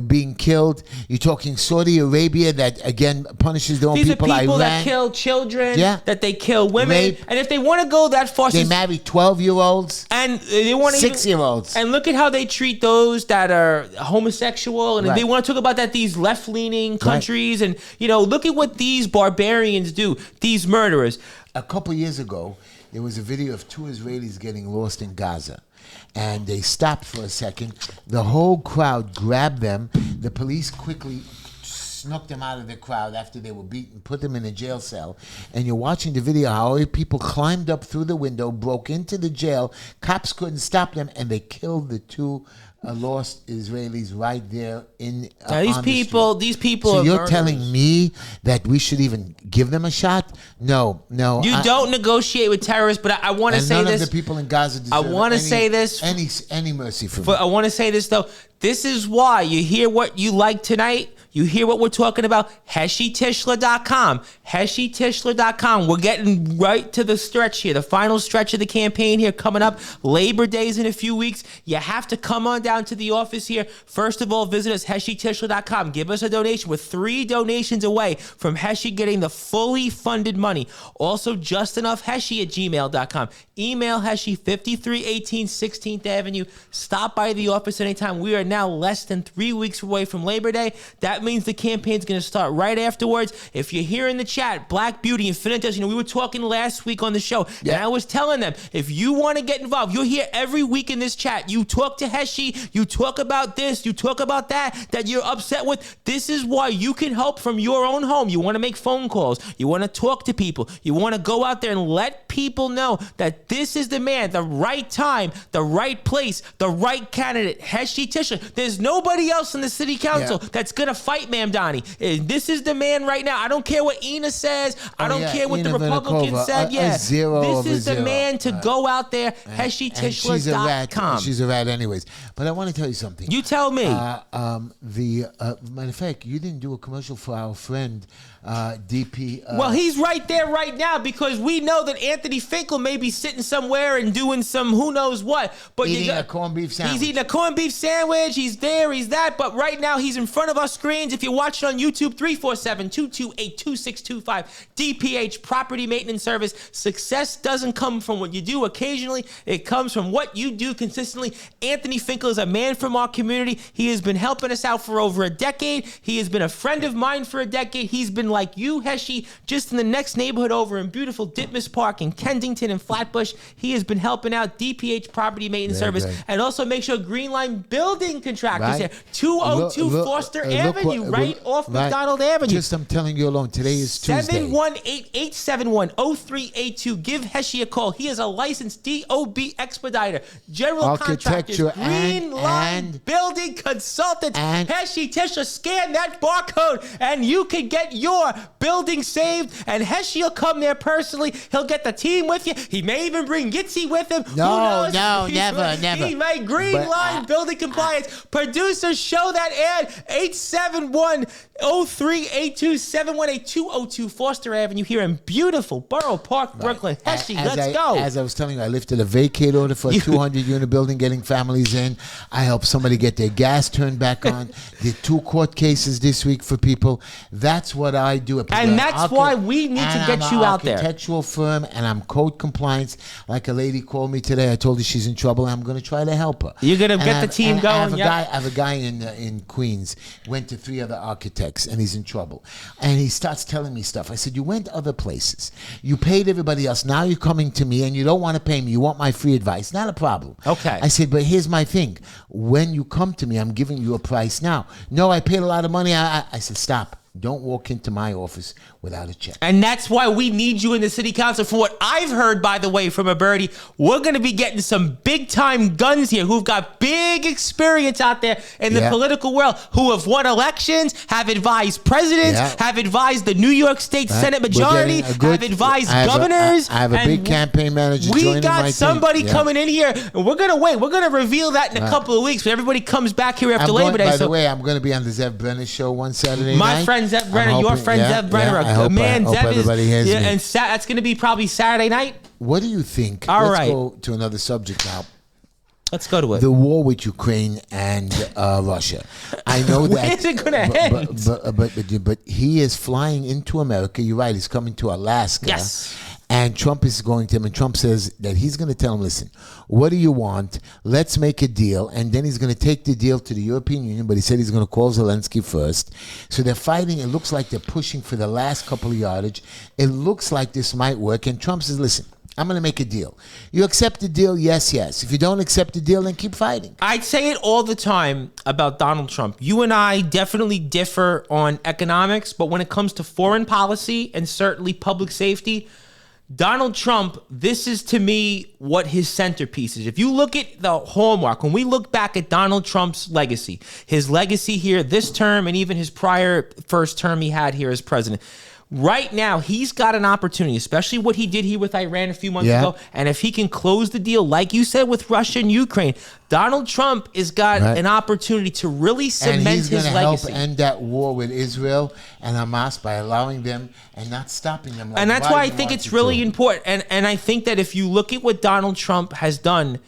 being killed. You're talking Saudi Arabia that, again, punishes their own people. These are people Iran, that kill children, that they kill women. Rape. And if they want to go that far. They marry 12-year-olds. And they want to 6-year-olds. And look at how they treat those that are homosexual. And they want to talk about that, these left-leaning countries. And, look at what these barbarians do, these murderers. A couple years ago, there was a video of 2 Israelis getting lost in Gaza. And they stopped for a second. The whole crowd grabbed them. The police quickly snuck them out of the crowd after they were beaten, put them in a jail cell. And you're watching the video how people climbed up through the window, broke into the jail. Cops couldn't stop them, and they killed the 2 lost Israelis right there in now, these people. So you're telling me that we should even give them a shot? No. You don't negotiate with terrorists, but I want to say this. None of the people in Gaza deserve any mercy from me. I want to say this though. This is why you hear what you like tonight. You hear what we're talking about? HeshyTischler.com. HeshyTischler.com. We're getting right to the stretch here, the final stretch of the campaign here coming up. Labor Day's in a few weeks. You have to come on down to the office here. First of all, visit us, HeshyTischler.com. Give us a donation. We're 3 donations away from Heshy getting the fully funded money. Also, justenough@gmail.com. Email Heshy, 5318 16th Avenue. Stop by the office anytime. We are now less than 3 weeks away from Labor Day. That that means the campaign's going to start right afterwards. If you're here in the chat, Black Beauty, Infinitus, we were talking last week on the show, and I was telling them, if you want to get involved, you're here every week in this chat. You talk to Heshy, you talk about this, you talk about that you're upset with. This is why you can help from your own home. You want to make phone calls. You want to talk to people. You want to go out there and let people know that this is the man, the right time, the right place, the right candidate, Heshy Tisha. There's nobody else in the city council that's going to fight Mamdani. This is the man right now. I don't care what Ina says. I don't care what the Republicans said. This is the man to go out there, HeshyTishla.com. She's a rat anyways. But I want to tell you something. You tell me. Matter of fact, you didn't do a commercial for our friend DP. Well, he's right there right now because we know that Anthony Finkel may be sitting somewhere and doing some who knows what. But eating a corned beef sandwich. He's eating a corned beef sandwich. He's there. He's that. But right now, he's in front of our screens. If you're watching on YouTube, 347-228-2625. DPH Property Maintenance Service. Success doesn't come from what you do occasionally. It comes from what you do consistently. Anthony Finkel is a man from our community. He has been helping us out for over a decade. He has been a friend of mine for a decade. He's been like you, Heshy, just in the next neighborhood over in beautiful Ditmas Park in Kensington and Flatbush. He has been helping out DPH Property Maintenance Service. And also make sure Green Line Building Contractors here. 202 Foster Avenue, right off McDonald Avenue. Just I'm telling you alone, today is Tuesday. 718-871-0382. Give Heshy a call. He is a licensed DOB expediter, general contractors, Green Line Building Consultants. Heshy Tisha, scan that barcode and you can get your building saved, and Heshy will come there personally. He'll get the team with you. He may even bring Yitzi with him. No, never. He may Green Line Building Compliance. Producers, show that ad. 871-0382-718-202 Foster Avenue here in beautiful Borough Park, Brooklyn. Heshy, let's go. As I was telling you, I lifted a vacate order for a 200-unit building, getting families in. I helped somebody get their gas turned back on. Did 2 court cases this week for people. That's what I do. And that's why we need to get you out there. I'm an architectural firm, and I'm code compliance. Like a lady called me today. I told her she's in trouble. I'm going to try to help her. You're going to get the team going. I have a guy in Queens, went to 3 other architects, and he's in trouble. And he starts telling me stuff. I said, you went other places. You paid everybody else. Now you're coming to me, and you don't want to pay me. You want my free advice. Not a problem. Okay. I said, but here's my thing. When you come to me, I'm giving you a price now. No, I paid a lot of money. I said, stop. Don't walk into my office without a check. And that's why we need you in the city council. For what I've heard, by the way, from a birdie, we're going to be getting some big-time guns here who've got big experience out there in the political world, who have won elections, have advised presidents, have advised the New York State Senate majority, have advised governors. I have a big campaign manager joining my team. We got somebody coming in here, and we're going to wait. We're going to reveal that in a couple of weeks when everybody comes back here after Labor Day. By the way, I'm going to be on the Zev Brenner show one Saturday night. My friend Zev Brenner, your friend Zev Brenner, I hope everybody hears me. And that's going to be probably Saturday night. What do you think? Let's go to another subject now. Let's go to it. The war with Ukraine and Russia. I know that. When is it going to end? But he is flying into America. You're right. He's coming to Alaska. Yes. And Trump is going to him, and Trump says that he's going to tell him, listen, what do you want? Let's make a deal. And then he's going to take the deal to the European Union, but he said he's going to call Zelensky first. So they're fighting. It looks like they're pushing for the last couple of yardage. It looks like this might work. And Trump says, listen, I'm going to make a deal. You accept the deal? Yes, yes. If you don't accept the deal, then keep fighting. I'd say it all the time about Donald Trump. You and I definitely differ on economics, but when it comes to foreign policy and certainly public safety, Donald Trump, this is to me what his centerpiece is. If you look at the hallmark, when we look back at Donald Trump's legacy, his legacy here this term and even his prior first term he had here as president, right now, he's got an opportunity, especially what he did here with Iran a few months ago. And if he can close the deal, like you said, with Russia and Ukraine, Donald Trump has got an opportunity to really cement his legacy. And he's going to help end that war with Israel and Hamas by allowing them and not stopping them. And that's why I think it's really important. And I think that if you look at what Donald Trump has done,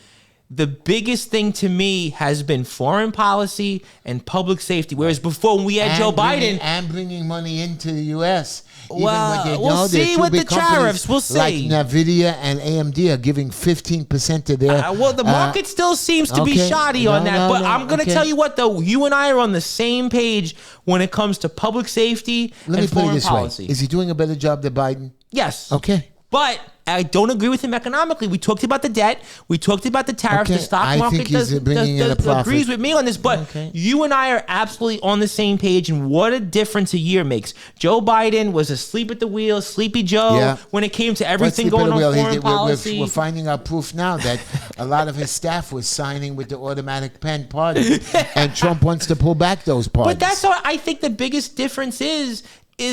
the biggest thing to me has been foreign policy and public safety. Whereas before, when we had Joe Biden... And bringing money into the U.S. Well, we'll see with the tariffs. We'll see. Like NVIDIA and AMD are giving 15% of their... well, the market still seems to be shoddy on that. But I'm going to tell you what, though. You and I are on the same page when it comes to public safety and foreign policy. Is he doing a better job than Biden? Yes. Okay. But I don't agree with him economically. We talked about the debt. We talked about the tariffs. Okay, The stock I market think he's bringing in a profit. agrees with me on this. But Okay. you and I are absolutely on the same page. And what a difference a year makes. Joe Biden was asleep at the wheel, Sleepy Joe, when it came to everything going on foreign policy. We're finding out proof now that a lot of his staff was signing with the automatic pen party. And Trump wants to pull back those parties. But that's what I think the biggest difference is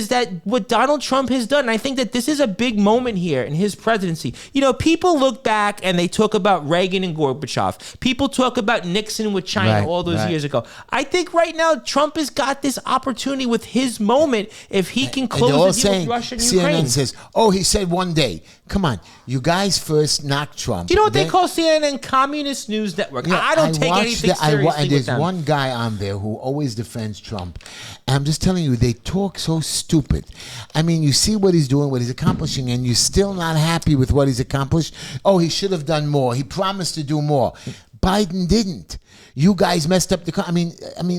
that what Donald Trump has done, and I think that this is a big moment here in his presidency. You know, people look back and they talk about Reagan and Gorbachev. People talk about Nixon with China all those years ago. I think right now Trump has got this opportunity with his moment if he can close the deal with Russia and Ukraine. CNN says, he said one day. Come on, you guys first knock Trump. Do you know what they call CNN? Communist News Network. Yeah, I don't take anything seriously and with them. There's one guy on there who always defends Trump. And I'm just telling you, they talk so stupid. I mean, you see what he's doing, what he's accomplishing, and you're still not happy with what he's accomplished. Oh, he should have done more. He promised to do more. Biden didn't. You guys messed up the. I mean,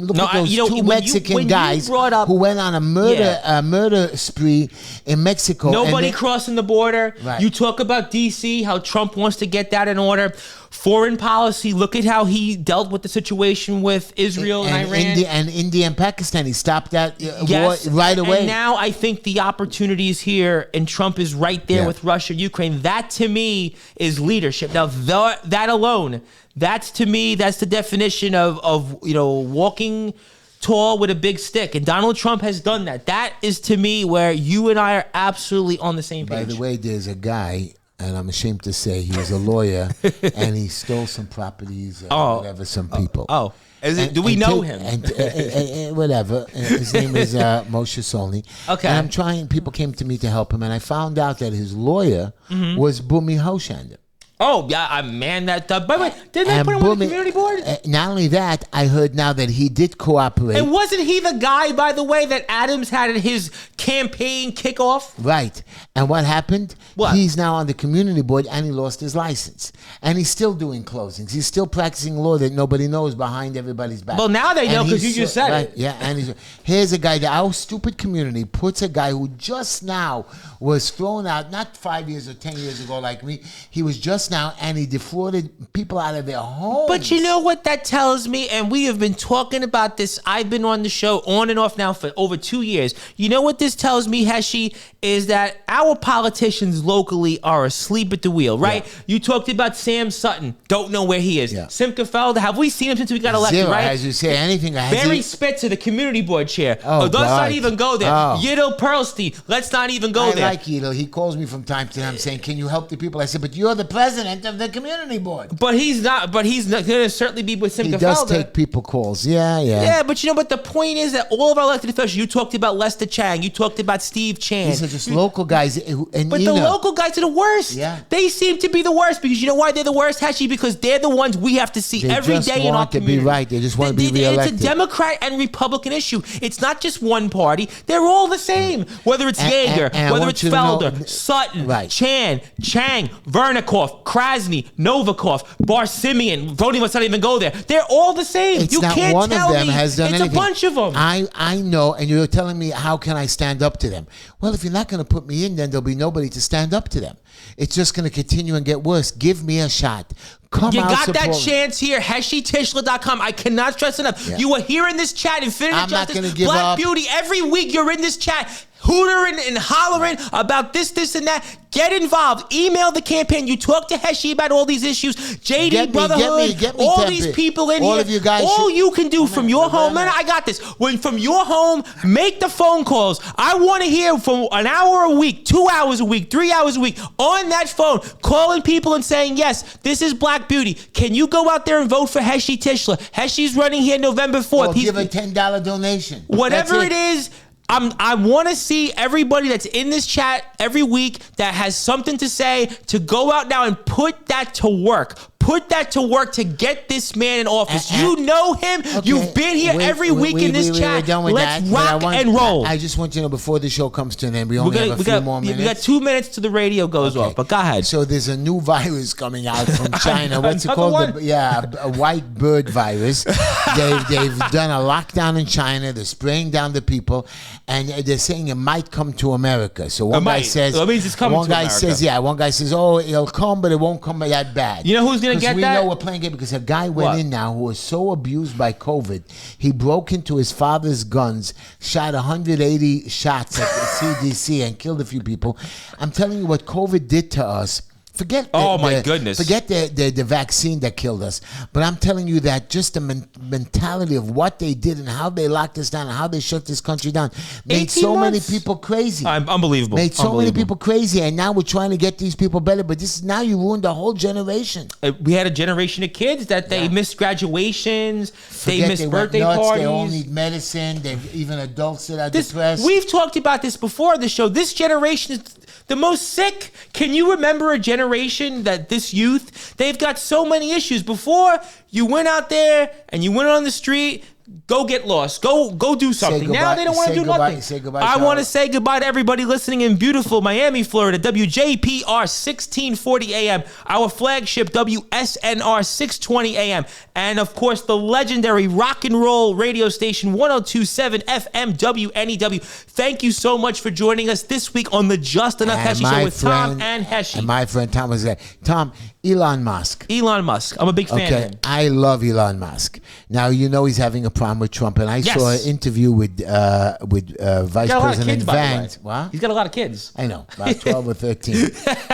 look at those two Mexican guys who went on a murder spree in Mexico. Nobody crossing the border. Right. You talk about D.C., how Trump wants to get that in order. Foreign policy. Look at how he dealt with the situation with Israel and Iran. India and Pakistan. He stopped that war right away. And now I think the opportunity is here, and Trump is right there with Russia, Ukraine. That to me is leadership. Now that alone. That's to me, that's the definition of walking tall with a big stick. And Donald Trump has done that. That is to me where you and I are absolutely on the same page. By the way, there's a guy, and I'm ashamed to say he was a lawyer, and he stole some properties or some people. Do we know him? Whatever. His name is Moshe Solny. Okay. And people came to me to help him, and I found out that his lawyer was Bumi Hoshander. Oh, yeah, I man that. By the way, didn't they put him on the community board? Not only that, I heard now that he did cooperate. And wasn't he the guy, by the way, that Adams had at his campaign kickoff? Right. And what happened? What? He's now on the community board, and he lost his license. And he's still doing closings. He's still practicing law that nobody knows behind everybody's back. Well, now they know because you just said it. Yeah, and here's a guy that our stupid community puts a guy who just now was thrown out, not 5 years or 10 years ago like me. He was just now, and he defrauded people out of their homes. But you know what that tells me? And we have been talking about this. I've been on the show on and off now for over 2 years. You know what this tells me, Heshy, is that our politicians locally are asleep at the wheel, right? Yeah. You talked about Sam Sutton. Don't know where he is. Yeah. Simca Felder, have we seen him since we got elected, Zero. right? As you say, anything. Barry Spitzer, the community board chair. Let's not even go there. Yidel Perlstein, let's not even go there. I like Yidel. He calls me from time to time saying, can you help the people? I said, but you're the president of the community board. But he's not going to certainly be with Simca Felder. He does take people calls. Yeah, but but the point is that all of our elected officials, you talked about Lester Chang, you talked about Steve Chan. These are just local guys. But the local guys are the worst. Yeah. They seem to be the worst because you know why they're the worst, Heshy? Because they're the ones we have to see every day in our community. They just want to be right. They just want to be reelected. It's a Democrat and Republican issue. It's not just one party. They're all the same. Whether it's Yeager, whether it's Felder, Sutton, Chan, Chang, Vernikoff, Krasny, Novikov, Bar Simeon, voting must not even go there. They're all the same. It's you not can't one tell of them me has done it's anything. A bunch of them. I know, and you're telling me how can I stand up to them? Well, if you're not going to put me in, then there'll be nobody to stand up to them. It's just going to continue and get worse. Give me a shot. Come you out got that supporting. chance here, HeshyTishler.com. I cannot stress enough. Yeah. You are here in this chat, Infinity I'm Justice, not give Black up. Beauty. Every week you're in this chat, hootering and hollering about this, and that. Get involved. Email the campaign. You talk to Heshy about all these issues. JD Brotherhood, get me all these people in all here. Of you guys all you can do from your home, man, I got this. From your home, make the phone calls. I want to hear from an hour a week, 2 hours a week, 3 hours a week on that phone, calling people and saying, yes, this is Black Beauty. Can you go out there and vote for Heshy Tishler? Heshy's running here November 4th. Or give a $10 donation. Whatever it is. I want to see everybody that's in this chat every week that has something to say to go out now and put that to work. Put that to work to get this man in office. You know him. Okay, You've been here every week in this chat. We're done with Let's that, rock and roll. I just want you to know before the show comes to an end, we only have a few more minutes. We got 2 minutes till the radio goes off, but go ahead. So there's a new virus coming out from China. What's it called? A white bird virus. They've done a lockdown in China. They're spraying down the people, and they're saying it might come to America. So one guy says, so it means it's coming one to guy America. says, one guy says, oh, it'll come, but it won't come that bad. You know who's going to get we that? know we're playing it because a guy went in now who was so abused by COVID, he broke into his father's guns, shot 180 shots at the CDC and killed a few people. I'm telling you what COVID did to us. Forget the vaccine that killed us. But I'm telling you that just the mentality of what they did and how they locked us down and how they shut this country down made so many people crazy. Unbelievable. Made so many people crazy. And now we're trying to get these people better. But now you ruined a whole generation. We had a generation of kids that they missed graduations. They missed birthday nuts, parties. They all need medicine. Even adults that are depressed. We've talked about this before on the show. This generation is the most sick. Can you remember a generation that this youth, they've got so many issues. Before, you went out there and you went on the street, go get lost. Go do something. Now they don't want to do nothing. Say goodbye, I want to say goodbye to everybody listening in beautiful Miami, Florida. WJPR 1640 AM. Our flagship WSNR 620 AM. And of course, the legendary rock and roll radio station 1027 FM WNEW. Thank you so much for joining us this week on the Just Enough Heshy Show with Tom and Heshy. And my friend Tom was there. Tom, Elon Musk. Elon Musk. I'm a big fan of him. I love Elon Musk. Now, you know he's having a problem with Trump, and I saw an interview with Vice President Vance. He's got a lot of kids. I know, about 12 or 13.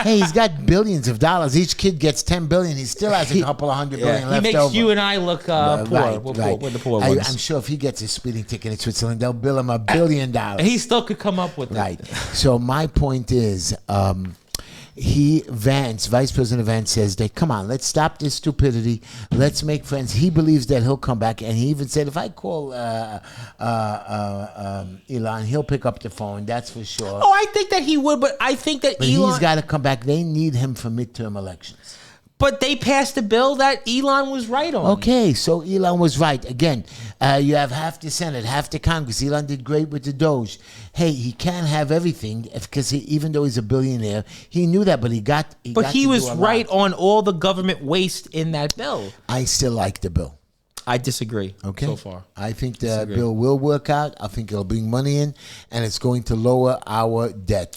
Hey, he's got billions of dollars. Each kid gets $10 billion. He still has a couple of $100 billion left over. He makes you and I look poor. We're the poor ones. I'm sure if he gets a speeding ticket in Switzerland, they'll bill him $1 billion. He still could come up with it. So my point is, Vice President Vance says that, come on, let's stop this stupidity. Let's make friends. He believes that he'll come back. And he even said, if I call Elon, he'll pick up the phone. That's for sure. Oh, I think that he would, but I think that Elon... he's got to come back. They need him for midterm elections. But they passed a bill that Elon was right on. Okay, so Elon was right. Again, you have half the Senate, half the Congress. Elon did great with the Doge. Hey, he can't have everything because even though he's a billionaire, he knew that, but he was right on all the government waste in that bill. I still like the bill. I disagree so far. I think the bill will work out. I think it'll bring money in, and it's going to lower our debt.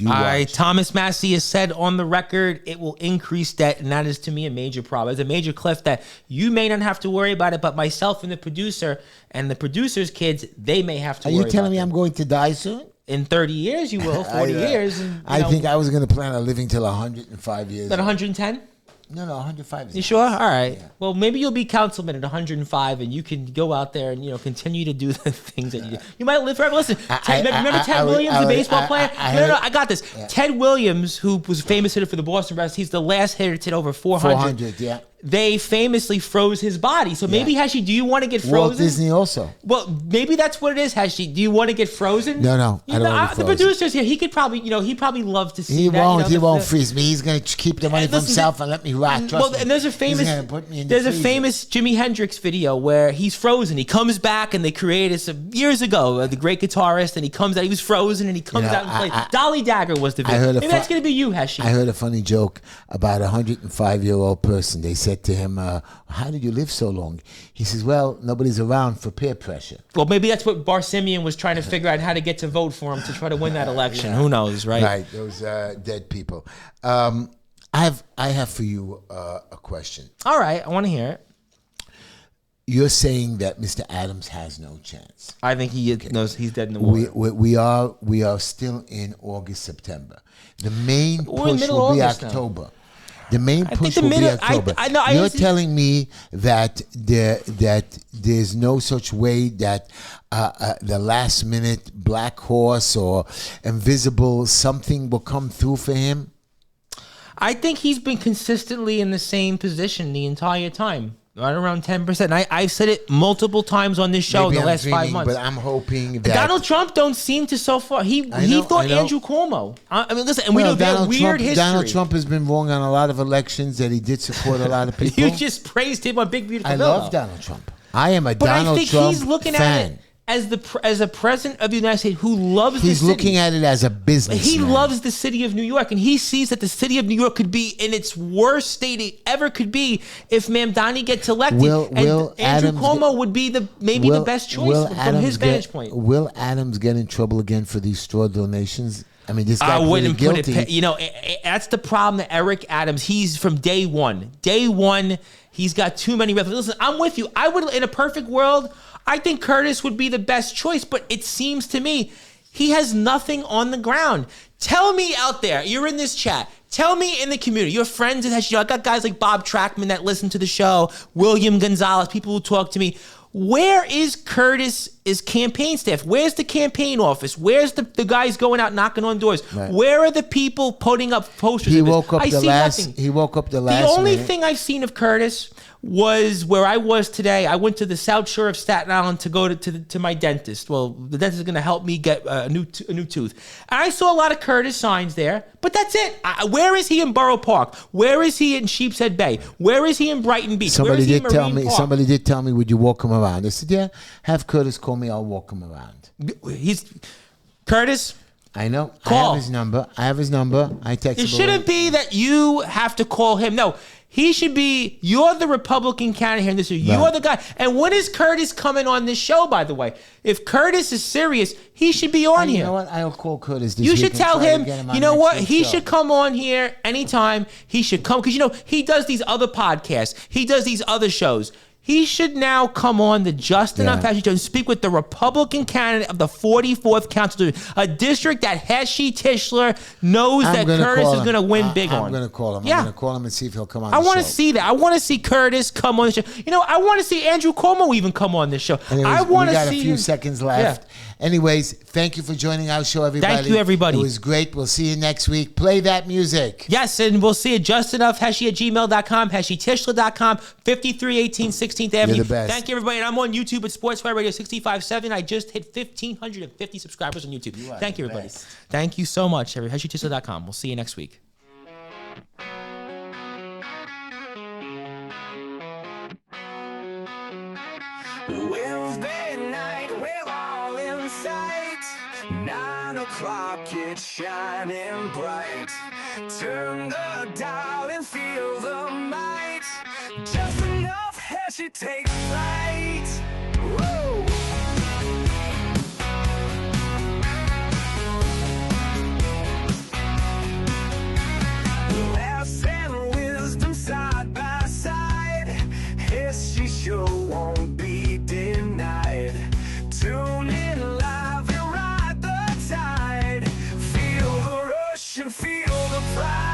Thomas Massey has said on the record it will increase debt, and that is to me a major problem. It's a major cliff that you may not have to worry about it, but myself and the producer and the producer's kids, they may have to worry about it. Are you telling me I'm going to die soon? In 30 years, you will. 40 years. And, I think I was going to plan on living till 105 years. At 110? No, 105. You sure? All right. Yeah. Well, maybe you'll be councilman at 105, and you can go out there and continue to do the things that you do. You might live forever. Listen, remember Ted Williams, the baseball player? No, I got this. Yeah. Ted Williams, who was a famous hitter for the Boston Red Sox, he's the last hitter to hit over 400. 400, yeah. They famously froze his body. So maybe, Heshy, do you want to get frozen? Walt Disney also. Well, maybe that's what it is, Heshy. Do you want to get frozen? No, I don't want to be The producer's here. He could probably, he'd probably love to see that. He won't freeze me. He's going to keep the money for himself and let me rot. Trust me. And there's a famous Jimi Hendrix video where he's frozen. He comes back, and they created some years ago, the great guitarist, and he comes out. He was frozen, and he comes out and plays. Dolly Dagger was the video. Maybe that's going to be you, Heshy. I heard a funny joke about a 105-year-old person. They said to him, how did you live so long? He says, well, nobody's around for peer pressure. Well, maybe that's what Bar Simeon was trying to figure out, how to get to vote for him to try to win that election. Who knows, right? Right, those dead people. I have for you a question. All right, I want to hear it. You're saying that Mr. Adams has no chance. I think he knows he's dead in the water. We are still in August, September. The main push will be October. Now. The main push will be October. You're telling me that there's no such way that the last minute black horse or invisible something will come through for him? I think he's been consistently in the same position the entire time. Right around 10%. I've said it multiple times on this show Maybe in the I'm last 5 dreaming, months. but I'm hoping that Donald Trump don't seem to so far. He thought Andrew Cuomo. I mean, listen, and we know that weird history. Donald Trump has been wrong on a lot of elections that he did support a lot of people. You just praised him on Big Beautiful Bill. I love Donald Trump. I am a but Donald I think Trump he's looking fan. at it as a president of the United States who loves the city. He's looking at it as a business. He loves the city of New York, and he sees that the city of New York could be in its worst state it ever could be if Mamdani gets elected. Andrew Cuomo would be the best choice from his vantage point. Will Adams get in trouble again for these straw donations? I mean, this guy I wouldn't put guilty. it. That's the problem that Eric Adams. He's from day one. Day one, he's got too many references. Listen, I'm with you. I would, in a perfect world, I think Curtis would be the best choice, but it seems to me he has nothing on the ground. Tell me out there, you're in this chat. Tell me in the community, your friends that has, I got guys like Bob Trackman that listen to the show, William Gonzalez, people who talk to me. Where is Curtis's campaign staff? Where's the campaign office? Where's the guys going out knocking on doors? Right. Where are the people putting up posters? He woke up the last. The only thing I've seen of Curtis was where I was today. I went to the South Shore of Staten Island to go to my dentist. Well, the dentist is going to help me get a new tooth. And I saw a lot of Curtis signs there, but that's it. Where is he in Borough Park? Where is he in Sheepshead Bay? Where is he in Brighton Beach? Somebody did tell me, would you walk him around? I said, yeah, have Curtis call me. I'll walk him around. Curtis. I know. Call. I have his number. I text him. It shouldn't be that you have to call him. No. He should be, you're the Republican candidate here in this year. Right. You're the guy. And when is Curtis coming on this show, by the way? If Curtis is serious, he should be on here. You know what? I'll call Curtis this You week should tell him, you know what? He show. should come on here anytime. He should come. Because, he does these other podcasts. He does these other shows. He should now come on the Just Enough Heshy show and speak with the Republican candidate of the 44th Council District, a district that Heshy Tischler knows that Curtis is going to win big on. I'm going to call him. Yeah. I'm going to call him and see if he'll come on the show. show. I want to see that. I want to see Curtis come on the show. I want to see Andrew Cuomo even come on this show. Anyways, we got a few seconds left. Yeah. Anyways, thank you for joining our show, everybody. Thank you, everybody. It was great. We'll see you next week. Play that music. Yes, and we'll see you justenoughheshy@gmail.com, heshytischler.com, 5318 16th Avenue. You're the best. Thank you, everybody. And I'm on YouTube at Sportsfire Radio 65.7. I just hit 1,550 subscribers on YouTube. Thank you, everybody. Best. Thank you so much, heshytischler.com. We'll see you next week. Wednesday night, we're all in sight. 9 o'clock, it's shining bright. Turn the dial and feel the might. Just enough Heshy takes flight. Woo! Laughs and wisdom side by side. Heshy show won't be denied. Tune in live and ride the tide. Feel the rush and feel the pride.